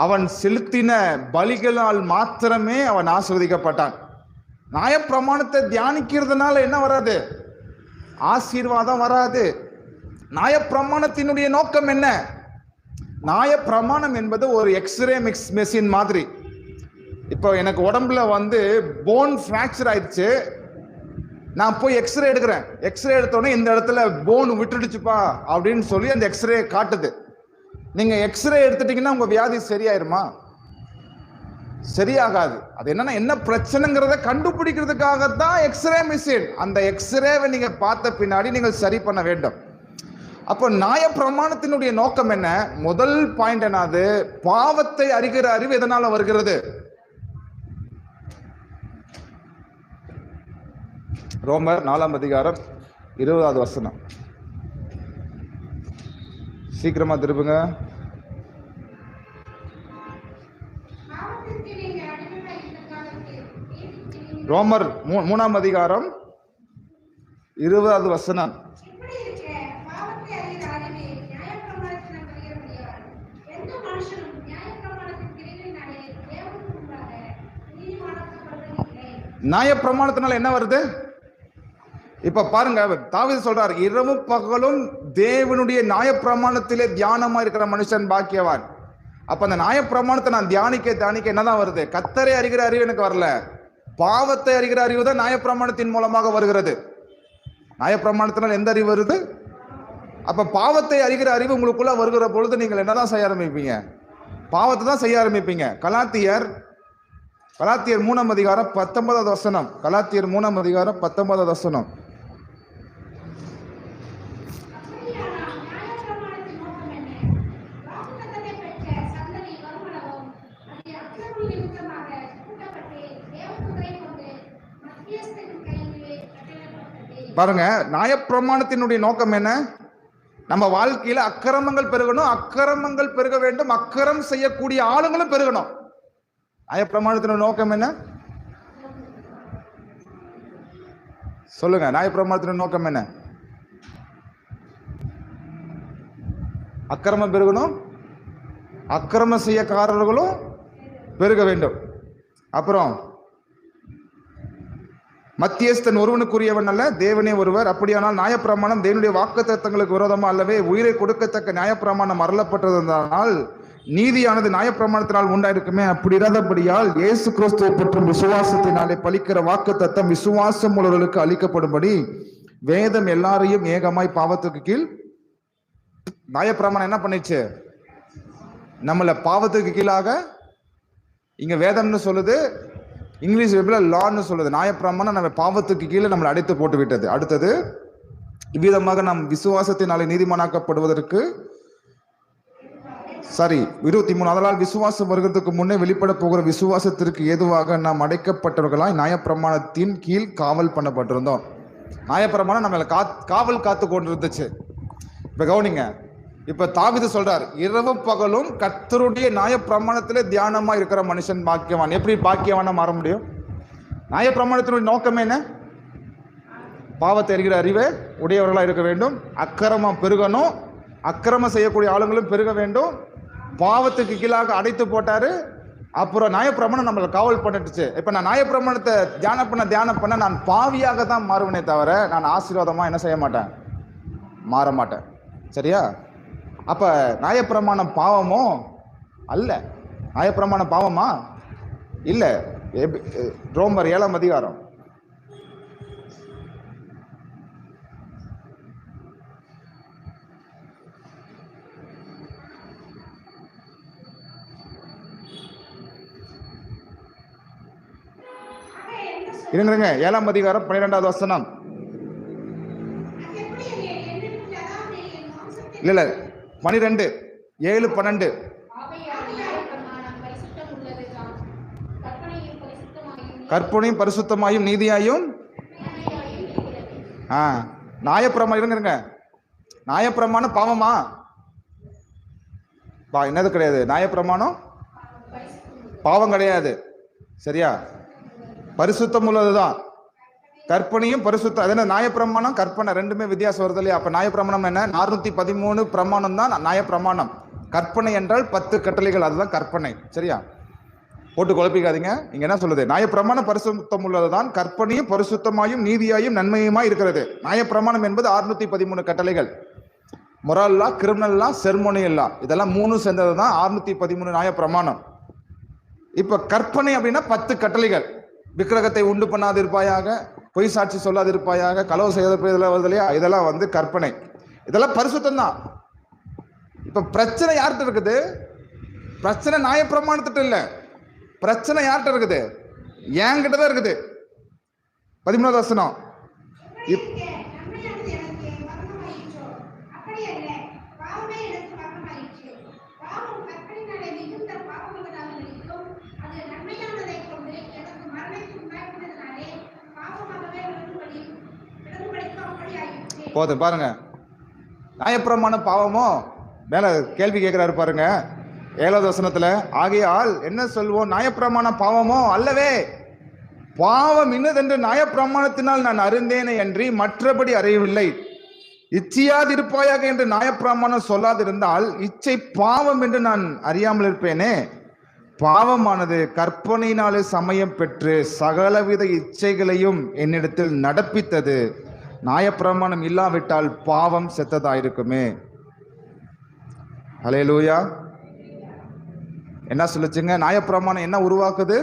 அவன் செலுத்தின பலிகளால் மாத்திரமே அவன் ஆசீர்வதிக்கப்பட்டான். நியாயப்பிரமாணத்தை தியானிக்கிறதுனால என்ன வராது? ஆசீர்வாதம் வராது. நியாயப்பிரமாணத்தினுடைய நோக்கம் என்ன? நியாயப்பிரமாணம் என்பது ஒரு எக்ஸ்ரே மெஷின் மாதிரி. இப்போ எனக்கு உடம்புல போன் ஃப்ராக்சர் ஆயிடுச்சு, நான் போய் எக்ஸ்ரே எடுக்கிறேன். எக்ஸ்ரே எடுத்தோடனே இந்த இடத்துல போன் விட்டுடுச்சுப்பா அப்படின்னு சொல்லி அந்த எக்ஸ்ரே காட்டுது. நீங்க எக்ஸ்ரே எடுத்துட்டீங்கன்னா உங்க வியாதி சரியாயிருமா? சரியாகாது. அது என்னன்னா என்ன பிரச்சனைங்கிறத கண்டுபிடிக்கிறதுக்காகத்தான் எக்ஸ்ரே மிஷின். அந்த எக்ஸ்ரேவை நீங்க பார்த்த பின்னாடி நீங்கள் சரி பண்ண வேண்டும். அப்போ நியாய பிரமாணத்தினுடைய நோக்கம் என்ன? முதல் பாயிண்ட் என்னது? பாவத்தை அறிகிற அறிவு எதனால வருகிறது? ரோமர் 4ஆம் அதிகாரம் 20வது வசனம். சீக்கிரமா திருப்புங்க. ரோமர் 3ஆம் அதிகாரம் 20வது வசனம். நியாய பிரமாணத்தினால என்ன வருது? இப்ப பாருங்க, தாவீது சொல்றாரு, இரவும் பகலும் தேவனுடைய நியாய பிரமாணத்திலே தியானமா இருக்கிற மனுஷன் பாக்கியவான். அப்ப அந்த நியாய பிரமாணத்தை நான் தியானிக்க என்னதான் வருது? கர்த்தரை அறிகிற அறிவு எனக்கு வரல, பாவத்தை அறிகிற அறிவு தான் நியாய பிரமாணத்தின் மூலமாக வருகிறது. நியாய பிரமாணத்தினால் எந்த அறிவு வருது? அப்ப பாவத்தை அறிகிற அறிவு உங்களுக்குள்ள வருகிற பொழுது நீங்கள் என்னதான் செய்ய ஆரம்பிப்பீங்க? பாவத்தை தான் செய்ய ஆரம்பிப்பீங்க. கலாத்தியர் 3ஆம் அதிகாரம் 19வது வசனம். கலாத்தியர் 3ஆம் அதிகாரம் 19வது வசனம். பாருங்க, நியாயப்பிரமாணத்தினுடைய நோக்கம் என்ன? நம்ம வாழ்க்கையில அக்கிரமங்கள் பெருகணும், அக்கிரமங்கள் பெருக வேண்டும், அக்கிரம் செய்யக்கூடிய ஆளுங்களும் பெருகணும். நியாயப்பிரமாணத்தினுடைய நோக்கம் என்ன? சொல்லுங்க, நியாயப்பிரமாணத்தினுடைய நோக்கம் என்ன? அக்கிரமம் பெருகணும், அக்கிரம செய்யக்காரர்களும் பெருக வேண்டும். அப்புறம் மத்தியஸ்தன் ஒருவனுக்குரியவன் அல்ல, தேவனே ஒருவர். அப்படியானால் நியாயப்பிரமாணம் தேவனுடைய வாக்குத்தத்தங்களுக்கு விரோதமா அல்லவே? உயிரை கொடுக்கத்தக்க நியாயப்பிரமாணம் அருளப்பட்டதனால் நீதியானது நியாயப்பிரமாணத்தினால் உண்டாயிருக்குமே. அப்படி இராதபடியால் இயேசு கிறிஸ்துவை பற்றும் விசுவாசத்தினாலே பலிக்கிற வாக்குத்தத்தம் விசுவாசம் உள்ளவர்களுக்கு அளிக்கப்படும்படி வேதம் எல்லாரையும் ஏகமாய் பாவத்துக்கு கீழ். நியாயப்பிரமாணம் என்ன பண்ணிச்சு? நம்மளை பாவத்துக்கு கீழாக, இங்க வேதம்னு சொல்லுது, இங்கிலீஷ் வெப்ல லான்னு சொல்லுது. நியாயப்பிரமாணம் நம்ம பாவத்துக்கு கீழே நம்மளை அடைத்து போட்டு விட்டது. அடுத்தது, இவ்விதமாக நாம் விசுவாசத்தினாலே நீதிமானாக்கப்படுவதற்கு 23. அதனால் விசுவாசம் வருகிறதுக்கு முன்னே வெளிப்பட போகிற விசுவாசத்திற்கு ஏதுவாக நாம் அடைக்கப்பட்டவர்களாய் நியாயப்பிரமாணத்தின் கீழ் காவல் பண்ணப்பட்டிருந்தோம். நியாயப்பிரமாணம் நம்மளை காவல் காத்து கொண்டிருந்துச்சு. இப்ப கவனிங்க, இப்ப தாவீது சொல்றார், இரவும் பகலும் கர்த்தருடைய நியாயப்பிரமாணத்திலே தியானமா இருக்கிற மனுஷன் பாக்கியவான். எப்படி பாக்கியவானா மாற முடியும்? நியாயப்பிரமாணத்தினுடைய நோக்கம் என்ன? பாவத்தை அறிகிற அறிவை உடையவர்களா இருக்க வேண்டும், அக்கிரமம் பெருகணும், அக்கிரமம் செய்யக்கூடிய ஆளுங்களும் பெருக வேண்டும், பாவத்துக்கு கீழாக அடைத்து போட்டாரு. அப்புறம் நியாயப்பிரமாணம் நம்மளை காவல் பண்ணிட்டுச்சு. இப்ப நான் நியாயப்பிரமாணத்தை தியானம் பண்ண நான் பாவியாக தான் மாறுவனே தவிர நான் ஆசீர்வாதமா என்ன செய்ய மாட்டேன், மாற மாட்டேன். சரியா? அப்ப நியாயப்பிரமாணம் பாவமோ அல்ல. நியாயப்பிரமாணம் பாவமா இல்ல. ரோமர் 7ஆம் அதிகாரம். இருங்க, 7ஆம் அதிகாரம் 12வது வசனம். இல்ல 12, 7, 12. கற்பனையும் பரிசுத்தமாயும் நீதியாயும். நியாயப்பிரமாணம் இருங்க, நியாயப்பிரமாணம் பாவமா? என்னது கிடையாது, நியாயப்பிரமாணம் பாவம் கிடையாது. சரியா? பரிசுத்தம் உள்ளதுதான். கற்பனையும் பரிசுத்தம். அது என்ன? நியாயப்பிரமாணம் கற்பனை ரெண்டுமே வித்தியாசம் வருது இல்லையா? அப்ப நியாயப்பிரமாணம் என்ன? 413 பிரமாணம் தான் நியாயப்பிரமாணம். கற்பனை என்றால் 10 கட்டளைகள், அதுதான் கற்பனை. சரியா? போட்டு குழப்பிக்காதீங்க. இங்க என்ன சொல்லுது? நியாயப்பிரமாணம் பரிசுத்தம் உள்ளதுதான், கற்பனையும் பரிசுத்தமாயும் நீதியாயும் நன்மையுமாய் இருக்கிறது. நியாயப்பிரமாணம் என்பது 613 கட்டளைகள். மொரல் லா, கிரிமினல் லா, செர்மோனியல் லா, இதெல்லாம் 3 சேர்ந்தது தான் 613 நியாயப்பிரமாணம். இப்ப கற்பனை அப்படின்னா 10 கட்டளைகள். விக்கிரகத்தை உண்டு பண்ணாதிருப்பாயாக, பொய் சாட்சி சொல்லாதிருப்பாயாக, களவு செய்யாத, இதெல்லாம் வந்து கற்பனை. இதெல்லாம் பரிசுத்தம் தான். இப்ப பிரச்சனை யார்கிட்ட இருக்குது? பிரச்சனை நியாயப்பிரமாணத்திட்ட இல்ல, பிரச்சனை யார்கிட்ட இருக்குது? என்கிட்ட தான் இருக்குது. 13வது வசனம். போதும் பாருங்க, நியாயப்பிரமாண பாவமோ மேல கேள்வி கேட்கிறாரு பாருங்க 7வது வசனத்துல. ஆகையால் என்ன சொல்வோம்? நியாயப்பிரமாண பாவமோ அல்லவே, பாவம் இன்னதென்று நியாயப்பிரமாணத்தினால் நான் அறிந்தேனே அன்றி மற்றபடி அறியவில்லை. இச்சையாதிருப்பாயாக என்று நியாயப்பிரமாணம் சொல்லாதிருந்தால் இச்சை பாவம் என்று நான் அறியாமல் இருப்பேனே. பாவமானது கற்பனையினாலே சமயம் பெற்று சகலவித இச்சைகளையும் என்னிடத்தில் நடப்பித்தது. நியாயப்பிரமாணம் இல்லாவிட்டால் பாவம் செத்ததாயிருக்குமே. ஹல்லேலூயா. என்ன சொல்லுச்சுங்க? நியாயப்பிரமாணம் என்ன உருவாக்குது?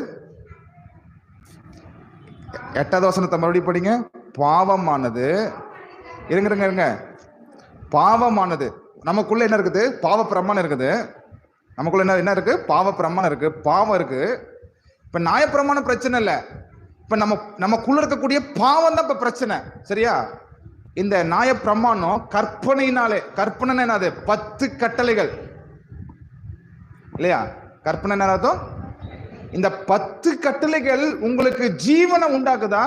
8வது வசனத்தை மறுபடியும் படிங்க. பாவமானது, இருங்க, பாவமானது நமக்குள்ள என்ன இருக்குது? பாவ பிரமாணம் இருக்குது. நமக்குள்ள என்ன இருக்கு? பாவ பிரமாணம் இருக்கு, பாவம் இருக்கு. இப்ப நியாயப்பிரமாணம் பிரச்சனை இல்லை, இப்ப நமக்குள்ள இருக்கக்கூடிய பாவம் தான் இப்ப பிரச்சனை. சரியா? இந்த நியாயப்பிரமாணம் கற்பனையினாலே, கற்பனை என்னது? 10 கட்டளைகள் இல்லையா? கற்பனை என்ன? இந்த 10 கட்டளைகள் உங்களுக்கு ஜீவனை உண்டாக்குதா,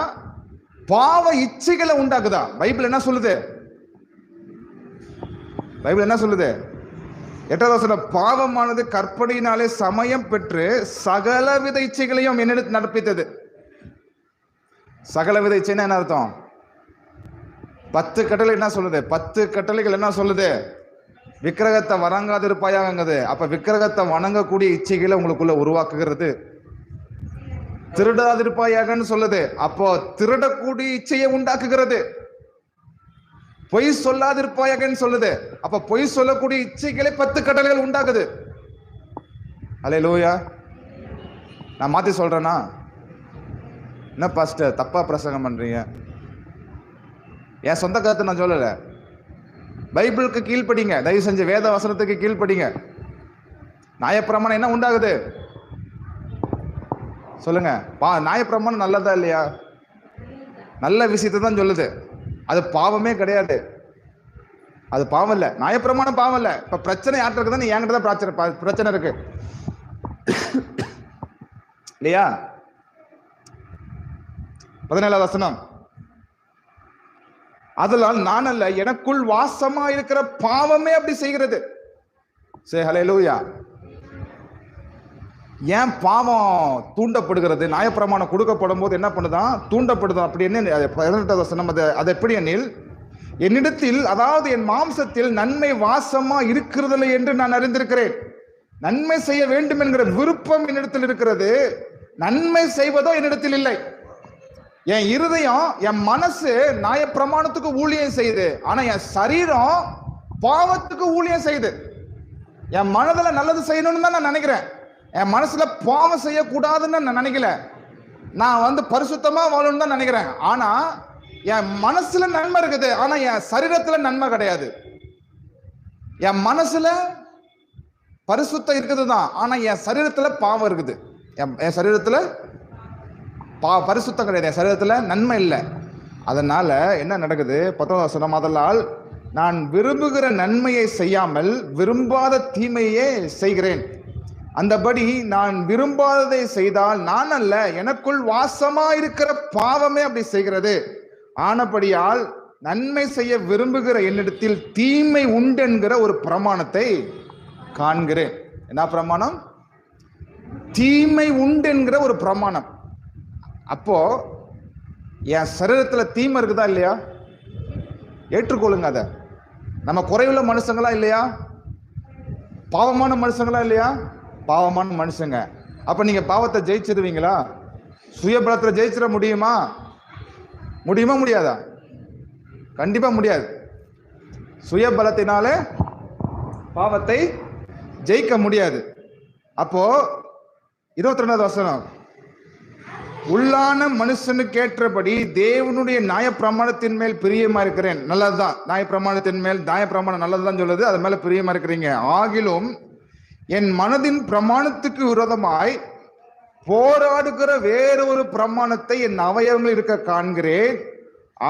பாவ இச்சைகளை உண்டாக்குதா? பைபிள் என்ன சொல்லுது? பைபிள் என்ன சொல்லுது? 8வது வசனம். பாவமானது கற்பனையினாலே சமயம் பெற்று சகலவித இச்சைகளையும் என்னிடத்தில் நடப்பித்தது. சகலவித இச்சைன்னா என்ன அர்த்தம்? 10 கட்டளை என்ன சொல்லுது? 10 கட்டளைகள் என்ன சொல்லுது? விக்கிரகத்தை வணங்காதிருப்பாயாங்கிறது. அப்ப விக்கிரகத்தை வணங்கக்கூடிய இச்சைகளை உங்களுக்குள்ள உருவாக்குகிறது. திருடாதிருப்பாயாகன்னு சொல்லுது, அப்போ திருடக்கூடிய இச்சையை உண்டாக்குகிறது. பொய் சொல்லாதிருப்பாயாகன்னு சொல்லுது, அப்ப பொய் சொல்லக்கூடிய இச்சைகளை 10 கட்டளைகள் உண்டாக்குது. ஹல்லேலூயா. நான் மாத்தி சொல்றேனா? என்ன பாஸ்டர் தப்பா பிரசங்கம் பண்றீங்க? என் சொந்த கருத்தை நான் சொல்லல. பைபிளுக்கு கீழ்ப்படிங்க, தயவு செஞ்சு வேத வசனத்துக்கு கீழ்ப்படிங்க. நியாயப்பிரமாணம் என்ன உண்டாகுது சொல்லுங்க? நியாயப்பிரமாணம் நல்லதா இல்லையா? நல்ல விஷயத்தை தான் சொல்லுது. அது பாவமே கிடையாது, அது பாவம் இல்லை. நியாயப்பிரமாணம் பாவம் இல்லை. இப்ப பிரச்சனை யார்கிட்ட இருக்குதுன்னு என்கிட்ட தான் பிரச்சனை இருக்கு இல்லையா? 17வது வசனம். அதனால் நான் அல்ல, எனக்குள் வாசமா இருக்கிற பாவமே அப்படி செய்கிறது. சே ஹல்லேலூயா. ஏன் பாவம் தூண்டப்படுகிறது? நியாயப்பிரமாணம் கொடுக்கப்படும் போது என்ன பண்ணுதான்? தூண்டப்படுது. அப்படி என்ன? 18வது வசனம். அது எப்படி எனில், என்னிடத்தில், அதாவது என் மாம்சத்தில் நன்மை வாசமா இருக்கிறதில்லை என்று நான் அறிந்திருக்கிறேன். நன்மை செய்ய வேண்டும் என்கிற விருப்பம் என்னிடத்தில் இருக்கிறது, நன்மை செய்வதோ என்னிடத்தில் இல்லை. என் இருதயம், என் மனசு நியாயப்பிரமாணத்துக்கு ஊழியம் செய்யுது, ஆனா என் சரீரம் பாவத்துக்கு ஊழியம் செய்யுது. என் மனதில் நல்லது செய்யணும்னு தான் நான் நினைக்கிறேன், என் மனசுல பாவம் செய்யக்கூடாதுன்னு நான் நினைக்கல. நான் பரிசுத்தமா வாழணும்னு தான் நினைக்கிறேன். ஆனா என் மனசுல நன்மை இருக்குது, ஆனா என் சரீரத்துல நன்மை கிடையாது. என் மனசுல பரிசுத்தம் இருக்குது தான், ஆனா என் சரீரத்துல பாவம் இருக்குது. என் சரீரத்துல பரிசுத்தம் கிடையாது, என் சரீரத்துல நன்மை இல்லை. அதனால என்ன நடக்குது? 10வது வசனம். அதனால் நான் விரும்புகிற நன்மையை செய்யாமல் விரும்பாத தீமையே செய்கிறேன். அந்தபடி நான் விரும்பாததை செய்தால் நான் அல்ல, எனக்குள் வாசமா இருக்கிற பாவமே அப்படி செய்கிறது. ஆனபடியால் நன்மை செய்ய விரும்புகிற என்னிடத்தில் தீமை உண்டென்கிற ஒரு பிரமாணத்தை காண்கிறேன். என்ன பிரமாணம்? தீமை உண்டென்கிற ஒரு பிரமாணம். அப்போ என் சரீரத்துல தீமை இருக்குதா இல்லையா? ஏற்றுக்கொள்ளுங்க. அதை நம்ம குறைவுள்ள மனுஷங்களா இல்லையா? பாவமான மனுஷங்களா இல்லையா? பாவமான மனுஷங்க. அப்ப நீங்க பாவத்தை ஜெயிச்சிருவீங்களா? சுயபலத்துல ஜெயிச்சிட முடியுமா? முடியாதா? கண்டிப்பா முடியாது. சுயபலத்தினாலே பாவத்தை ஜெயிக்க முடியாது. அப்போ 22வது வசனம். உள்ளான மனுஷனுக்கு ஏற்றபடி தேவனுடைய நியாயப்பிரமாணத்தின் மேல் பிரியமா இருக்கிறேன். நல்லதுதான். நியாயப்பிரமாணத்தின் மேல் நியாயப்பிரமாணம் நல்லதுதான் சொல்லுது, அது மேல பிரியமா இருக்கிறீங்க. ஆகிலும் என் மனதின் பிரமாணத்துக்கு விரோதமாய் போராடுகிற வேறொரு பிரமாணத்தை என் அவயவங்களில் இருக்க காண்கிறேன்.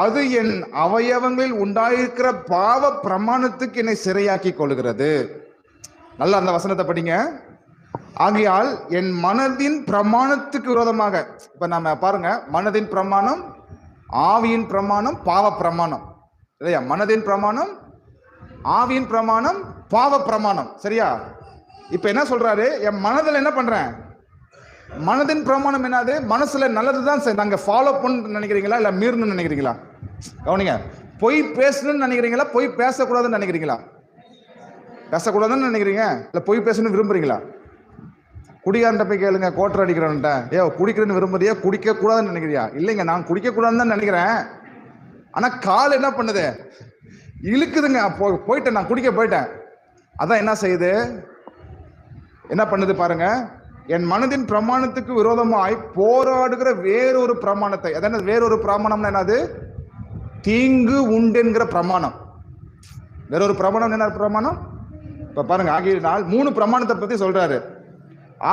அது என் அவயவங்களில் உண்டாயிருக்கிற பாவ பிரமாணத்துக்கு என்னை சிறையாக்கி கொள்கிறது. நல்லா அந்த வசனத்தை படிங்க. ஆகையால் என் மனதின் பிரமாணத்துக்கு விரோதமாக, இப்ப நாம பாருங்க, மனதின் பிரமாணம், ஆவியின் பிரமாணம், பாவ பிரமாணம் இல்லையா? மனதின் பிரமாணம், ஆவியின் பிரமாணம், பாவ பிரமாணம், சரியா? இப்ப என்ன சொல்றாரு? என் மனதில் என்ன பண்றேன்? மனதின் பிரமாணம் என்னது? மனசுல நல்லதுதான் நாங்க ஃபாலோ பண்ணு நினைக்கிறீங்களா, இல்ல மீறணும்னு நினைக்கிறீங்களா? கவனிங்க. பொய் பேசணும்னு நினைக்கிறீங்களா, பொய் பேசக்கூடாதுன்னு நினைக்கிறீங்களா? பேசக்கூடாதுன்னு நினைக்கிறீங்க, இல்ல பொய் பேசணும்னு விரும்புறீங்களா? குடிகாரன் போய் கேளுங்க, கோட்டர் அடிக்கிறவன்ட்ட, குடிக்கிறேன்னு விரும்புறியா, குடிக்க கூடாதுன்னு நினைக்கிறியா? இல்லைங்க, நான் குடிக்க கூடாதுன்னு தான் நினைக்கிறேன். ஆனா கால் என்ன பண்ணுது? இழுக்குதுங்க. போயிட்டேன், நான் குடிக்க போயிட்டேன். அதான் என்ன செய்யுது, என்ன பண்ணுது பாருங்க. என் மனதின் பிரமாணத்துக்கு விரோதமாய் போராடுகிற வேறொரு பிரமாணத்தை, அதாவது வேறொரு பிரமாணம்னா என்னது? தீங்கு உண்டென்கிற பிரமாணம். வேறொரு பிரமாணம் என்ன பிரமாணம்? இப்ப பாருங்க, ஆகினால் 3 பிரமாணத்தை பத்தி சொல்றாரு.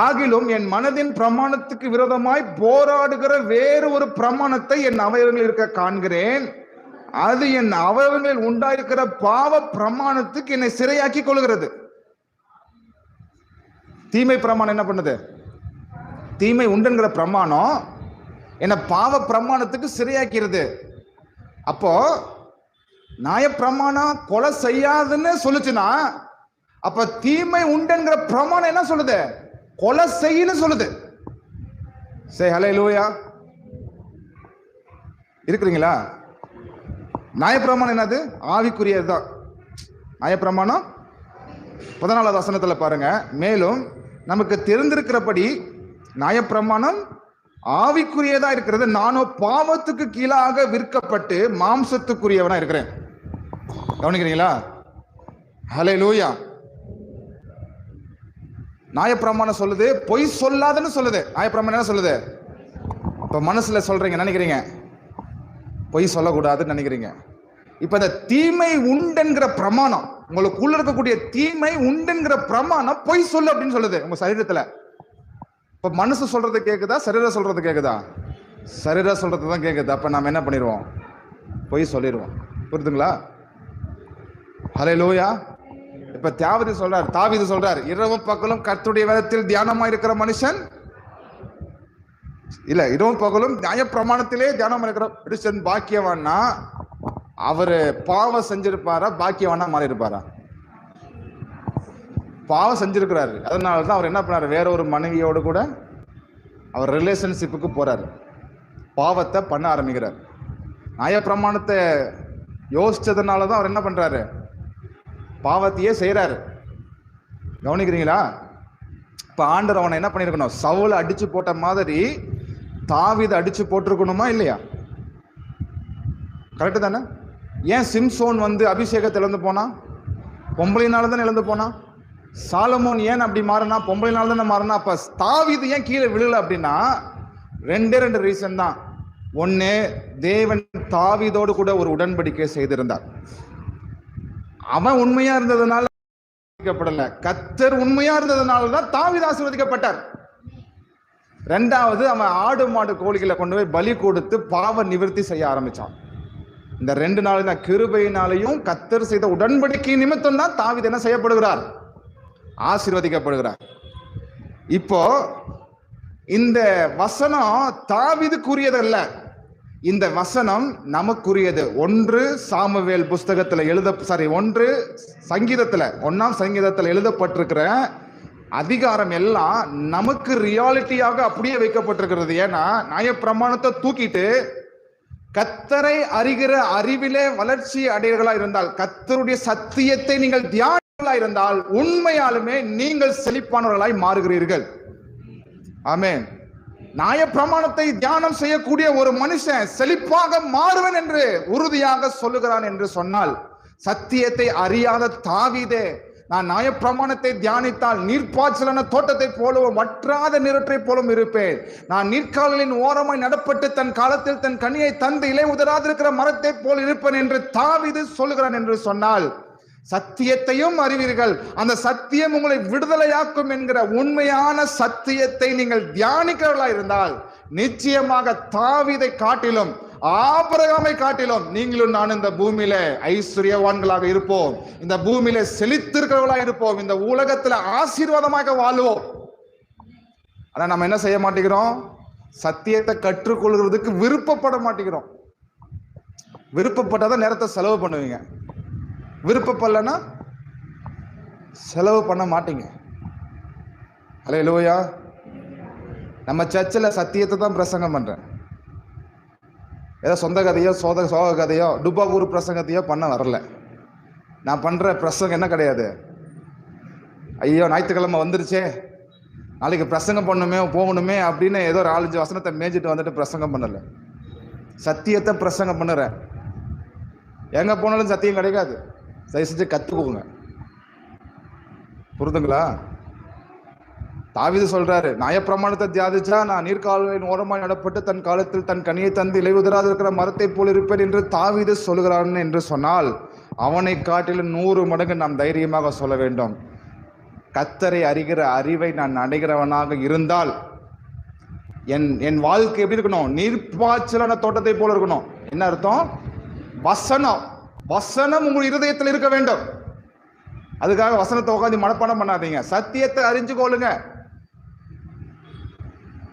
ஆகிலும் என் மனதின் பிரமாணத்துக்கு விரோதமாய் போராடுகிற வேறு ஒரு பிரமாணத்தை என் அவயவங்களில் இருக்க காண்கிறேன். அது என் அவயவங்களில் உண்டாயிருக்கிற பாவ பிரமாணத்துக்கு என்னை சிறையாக்கி கொள்கிறது. தீமை பிரமாணம் என்ன பண்ணுது? தீமை உண்டுங்கிற பிரமாணம் என்ன பாவ பிரமாணத்துக்கு சிறையாக்கிறது. அப்போ நியாயப்பிரமாணம் கொலை செய்யாதுன்னு சொல்லுச்சுன்னா, அப்ப தீமை உண்டுங்கிற பிரமாணம் என்ன சொல்லுது? கொலை செய்யன்னு சொல்லுது. சே ஹல்லேலூயா. இருக்கிறீங்களா? நியாயப்பிரமாணம் என்னது? ஆவிக்குரியதுதான் நியாயப்பிரமாணம். 14வது வசனத்துல பாருங்க. மேலும் நமக்கு தெரிந்திருக்கிறபடி நியாயப்பிரமாணம் ஆவிக்குரியதா இருக்கிறது. நானும் பாவத்துக்கு கீழாக விற்கப்பட்டு மாம்சத்துக்குரியவனா இருக்கிறேன். கவனிக்கிறீங்களா? ஹல்லேலூயா. நியாயப்பிரமாணம் சொல்லுது பொய் சொல்லாதுன்னு சொல்லுது. நியாயப்பிரமாணம் என்ன சொல்லுது? இப்ப மனசுல சொல்றீங்க, நினைக்கிறீங்க பொய் சொல்லக்கூடாதுன்னு நினைக்கிறீங்க. இப்ப இந்த தீமை உண்டென்கிற பிரமாணம், உங்களுக்குள்ள இருக்கக்கூடிய தீமை உண்டென்கிற பிரமாணம் பொய் சொல்லு அப்படின்னு சொல்லுது உங்க சரீரத்துல. இப்ப மனசு சொல்றது கேக்குதா, சரீரம் சொல்றது கேக்குதா? சரீரம் சொல்றது தான் கேக்குது. அப்ப நாம என்ன பண்ணிடுவோம்? பொய் சொல்லிடுவோம். புரியுதுங்களா? ஹல்லேலூயா. இப்ப தாவீது சொல்றார், இரவும் பகலும் கர்த்தருடைய வேதத்தில் தியானமா இருக்கிற மனுஷன், இல்ல இரவும் பகலும் நியாயப்பிரமாணத்திலே தியானமா இருக்கிற மனுஷன் பாக்கியவான்னா, அவரு பாவம் செஞ்சிருப்பாரா, பாக்கியவானா மாறி இருப்பாரா? பாவம் செஞ்சிருக்கிறாரு. அதனாலதான் அவர் என்ன பண்ணாரு? வேற ஒரு மனைவியோடு கூட அவர் ரிலேஷன்ஷிப்புக்கு போறாரு, பாவத்தை பண்ண ஆரம்பிக்கிறார். நியாயப்பிரமாணத்தை யோசிச்சதுனாலதான் அவர் என்ன பண்றாரு? பாவத்தையே செய்யறாரு. கவனிக்கிறீங்களா? இப்ப ஆண்டவர் அவனை என்ன பண்ணிருக்கணும்? சவுலை அடிச்சு போட்ட மாதிரி தாவீதை அடிச்சு போட்டிருக்கணுமா இல்லையா? கரெக்டு தானே? ஏன் சிம்சோன் அபிஷேகத்தை இழந்து போனா? பொம்பளைனால தானே இழந்து போனா. சாலமோன் ஏன் அப்படி மாறினா? பொம்பளைனால தானே மாறினா. அப்ப தாவீது ஏன் கீழே விழல அப்படின்னா, 2 ரீசன் தான். ஒன்னு, தேவன் தாவீதோடு கூட ஒரு உடன்படிக்கை செய்திருந்தார். அவன் உண்மையா இருந்ததுனால ஆசீர்வதிக்கப்படல, கர்த்தர் உண்மையா இருந்ததுனாலதான் தாவீது ஆசீர்வதிக்கப்பட்டார். 2வது, அவன் ஆடு மாடு கோழிகளை கொண்டு போய் பலி கொடுத்து பாவ நிவர்த்தி செய்ய ஆரம்பிச்சான். இந்த 2 நாள் தான் கிருபையினாலையும் கர்த்தர் செய்த உடன்படிக்கை நிமித்தம் தான் தாவீது என்ன செய்யப்படுகிறார்? ஆசீர்வதிக்கப்படுகிறார். இப்போ இந்த வசனம் தாவீதுக்குரியதல்ல, இந்த வசனம் நமக்குரியது. 1 சாமுவேல் புஸ்தகத்துல 1 சங்கீதத்துல 1ஆம் சங்கீதத்துல எழுதப்பட்டிருக்கிற அதிகாரம் எல்லாம் நமக்கு ரியாலிட்டியாக அப்படியே வைக்கப்பட்டிருக்கிறது. ஏன்னா நியாயப்பிரமாணத்தை தூக்கிட்டு கர்த்தரை அறிகிற அறிவிலே வளர்ச்சி அடையர்களா இருந்தால், கர்த்தருடைய சத்தியத்தை நீங்கள் தியானங்களா இருந்தால், உண்மையாலுமே நீங்கள் செழிப்பானவர்களாய் மாறுகிறீர்கள். ஆமென். நியாயப்பிரமாணத்தை தியானம் செய்யக்கூடிய ஒரு மனுஷன் செழிப்பாக மாறுவன் என்று உறுதியாக சொல்லுகிறான் என்று சொன்னால், சத்தியத்தை அறியாத தாவீதே நான் நியாயப்பிரமாணத்தை தியானித்தால் நீர்ப்பாய்ச்சலான தோட்டத்தை போலவும் வற்றாத நீரற்றை போலும் இருப்பேன். நான் நீர்க்கால்களின் ஓரமாய் நடப்பட்டு தன் காலத்தில் தன் கனியை தந்து இலை உதராதிருக்கிற மரத்தை போல் இருப்பேன் என்று தாவீது சொல்லுகிறான் என்று சொன்னால், சத்தியத்தையும் அறிவீர்கள், அந்த சத்தியம் உங்களை விடுதலையாக்கும் என்கிற உண்மையான சத்தியத்தை நீங்கள் தியானிக்கிறவர்களா இருந்தால் நிச்சயமாக தாவீதை காட்டிலும் ஆபிரகாமை காட்டிலும் நீங்களும் நான் இந்த பூமியில ஐஸ்வர்யவான்களாக இருப்போம், இந்த பூமியில செழித்திருக்கிறவர்களாக இருப்போம், இந்த உலகத்துல ஆசீர்வாதமாக வாழ்வோம். ஆனா நம்ம என்ன செய்ய மாட்டேங்கிறோம்? சத்தியத்தை கற்றுக்கொள்கிறதுக்கு விருப்பப்பட மாட்டேங்கிறோம். விருப்பப்பட்டாதான் நேரத்தை செலவு பண்ணுவீங்க, விருப்பப்படலன்னா செலவு பண்ண மாட்டீங்க. அல்லேலூயா. நம்ம சர்ச்சில் சத்தியத்தை தான் பிரசங்கம் பண்றேன். ஏதோ சொந்த கதையோ சோக கதையோ டுபாகூர் பிரசங்கத்தையோ பண்ண வரல. நான் பண்ற பிரசங்கம் என்ன கிடையாது, ஐயோ ஞாயிற்றுக்கிழமை வந்துருச்சே நாளைக்கு பிரசங்கம் பண்ணணுமே போகணுமே அப்படின்னு ஏதோ ஒரு 4-5 வசனத்தை மேய்ஞ்சிட்டு வந்துட்டு பிரசங்கம் பண்ணல. சத்தியத்தை பிரசங்கம் பண்ணுறேன். எங்க போனாலும் சத்தியம் கிடைக்காது. தயவு செஞ்சு கத்துக்கோங்க. புரிதுங்களா? தாவீது சொல்றாரு, நியாயப்பிரமாணத்தை தியானிச்சா நான் நீர்க்கால்களின் ஓரமாய் நடப்பட்டு தன் காலத்தில் தன் கனியை தந்து இலை உதிராது இருக்கிற மரத்தை போல் இருப்பேன் என்று தாவீது சொல்லுகிறான் என்று சொன்னால், அவனை காட்டிலும் 100 மடங்கு நாம் தைரியமாக சொல்ல வேண்டும். கர்த்தரை அறிகிற அறிவை நான் அடைகிறவனாக இருந்தால் என் வாழ்க்கை எப்படி இருக்கணும்? நீர்ப்பாய்ச்சலான தோட்டத்தை போல இருக்கணும். என்ன அர்த்தம்? வசனம் வசனம் உங்கள் இருதயத்தில் இருக்க வேண்டும். அதுக்காக வசனத்தை உட்காந்து மனப்பாடம் பண்ணாதீங்க, சத்தியத்தை அறிஞ்சு கொள்ளுங்க.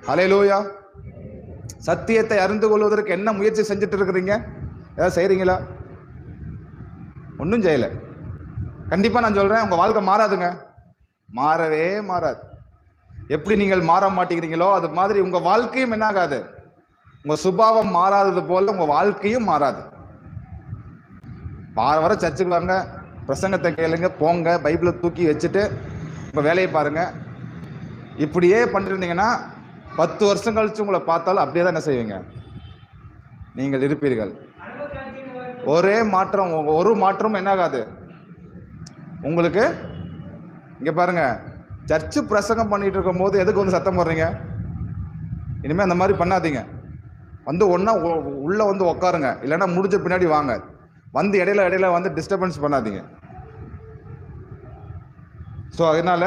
ஹல்லேலூயா. சத்தியத்தை அறிந்து கொள்வதற்கு என்ன முயற்சி செஞ்சுட்டு இருக்கிறீங்க? ஏதாவது செய்றீங்களா? ஒன்றும் செய்யல. கண்டிப்பா நான் சொல்றேன், உங்க வாழ்க்கை மாறாதுங்க, மாறவே மாறாது. எப்படி நீங்கள் மாற மாட்டேங்கிறீங்களோ அது மாதிரி உங்க வாழ்க்கையும் என்ன ஆகாது, உங்க சுபாவம் மாறாதது போல உங்க வாழ்க்கையும் மாறாது. வார வாரம் சர்ச்சுக்கு வாங்க, பிரசங்கத்தை கேளுங்க, போங்க, பைபிளை தூக்கி வச்சுட்டு உங்க வேலையை பாருங்க. இப்படியே பண்ணிருந்தீங்கன்னா 10 வருஷம் கழிச்சு உங்களை பார்த்தாலும் அப்படியே தான் என்ன செய்வீங்க? நீங்கள் இருப்பீர்கள். ஒரே மாற்றம், ஒரு மாற்றமும் என்ன ஆகாது உங்களுக்கு. இங்க பாருங்க, சர்ச்சு பிரசங்கம் பண்ணிட்டு இருக்கும் போது எதுக்கு வந்து சத்தம் போடுறீங்க? இனிமே அந்த மாதிரி பண்ணாதீங்க. வந்து ஒன்னா உள்ள வந்து உட்காருங்க, இல்லைன்னா முடிஞ்ச பின்னாடி வாங்க. வந்து இடையில வந்து டிஸ்டர்பன்ஸ் பண்ணாதீங்க. ஸோ அதனால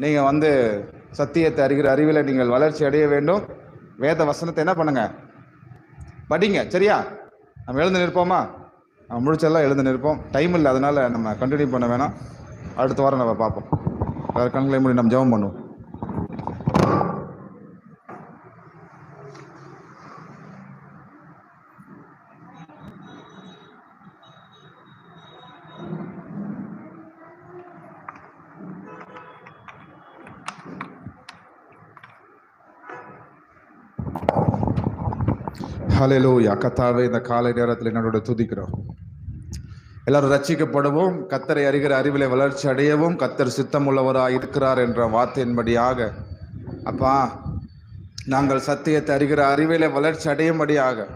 நீங்க வந்து சத்தியத்தை அறிகிற அறிவில் நீங்கள் வளர்ச்சி அடைய வேண்டும். வேத வசனத்தை என்ன பண்ணுங்க? படிங்க. சரியா? நம்ம எழுந்து நிற்போமா? நம்ம முடிச்செல்லாம் எழுந்து நிற்போம். டைம் இல்லை, அதனால நம்ம கண்டினியூ பண்ண வேணாம். அடுத்த வாரம் நம்ம பார்ப்போம். வேறு கண்களை மூடி நம்ம ஜெபம் பண்ணுவோம். ஹல்லேலூயா. கர்த்தாவே, இந்த காலை நேரத்தில் என்னோட துதிக்கிறோம். எல்லாரும் ரட்சிக்கப்படுவோம், கர்த்தரை அறிகிற அறிவிலே வளர்ச்சி அடையவும் கர்த்தர் சித்தம் உள்ளவராக இருக்கிறார் என்ற வார்த்தையின்படியாக அப்பா, நாங்கள் சத்தியத்தை அறிகிற அறிவிலே வளர்ச்சி அடையும்படியாக,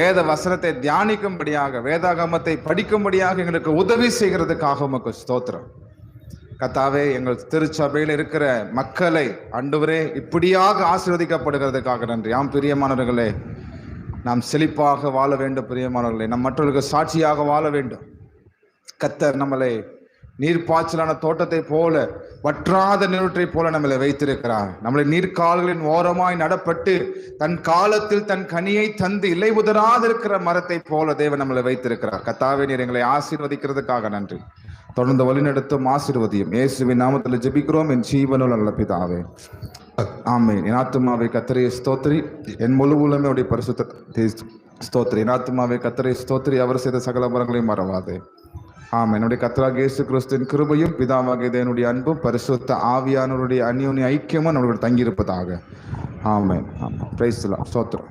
வேத வசனத்தை தியானிக்கும்படியாக, வேதாகமத்தை படிக்கும்படியாக எங்களுக்கு உதவி செய்கிறதுக்காக உமக்கு ஸ்தோத்திரம். கர்த்தாவே, எங்கள் திருச்சபையில் இருக்கிற மக்களை ஆண்டவரே இப்படியாக ஆசீர்வதிக்கப்படுகிறதுக்காக நன்றி. ஆம் பிரியமானவர்களே, நாம் செழிப்பாக வாழ வேண்டும். பிரியமானவர்களே, நம் மற்றவர்களுக்கு சாட்சியாக வாழ வேண்டும். கர்த்தர் நம்மளை நீர்ப்பாய்ச்சலான தோட்டத்தை போல, வற்றாத நீரூற்றை போல நம்மளை வைத்திருக்கிறார். நம்மளை நீர்க்கால்களின் ஓரமாய் நடப்பட்டு தன் காலத்தில் தன் கனியை தந்து இலை உதிராது இருக்கிற மரத்தை போல தேவன் நம்மளை வைத்திருக்கிறார். கர்த்தாவே, நீர் எங்களை ஆசீர்வதிக்கிறதுக்காக நன்றி. தொடர்ந்து வழிநடத்தும் ஆசீர்வதியும் இயேசுவின் நாமத்தில் ஜெபிக்கிறோம், என் ஜீவனுள்ள நல்ல பிதாவே, ஆமென். என் ஆத்துமாவை கர்த்தரை ஸ்தோத்திரி, என் முழு உள்ளமே உடைய பரிசுத்த ஸ்தோத்திரி. என் ஆத்துமாவை கர்த்தரை ஸ்தோத்திரி, அவர் செய்த சகல வரங்களையும் மறவாதே. ஆமென். என்னுடைய கர்த்தராகிய இயேசு கிறிஸ்துவின் கிருபையும் பிதாவாகிய தேவனுடைய அன்பும் பரிசுத்த ஆவியானவருடைய அந்யோன்ய ஐக்கியமும் நம்மளுடைய தங்கியிருப்பதாக. ஆமென். Praise the Lord. ஸ்தோத்திரம்.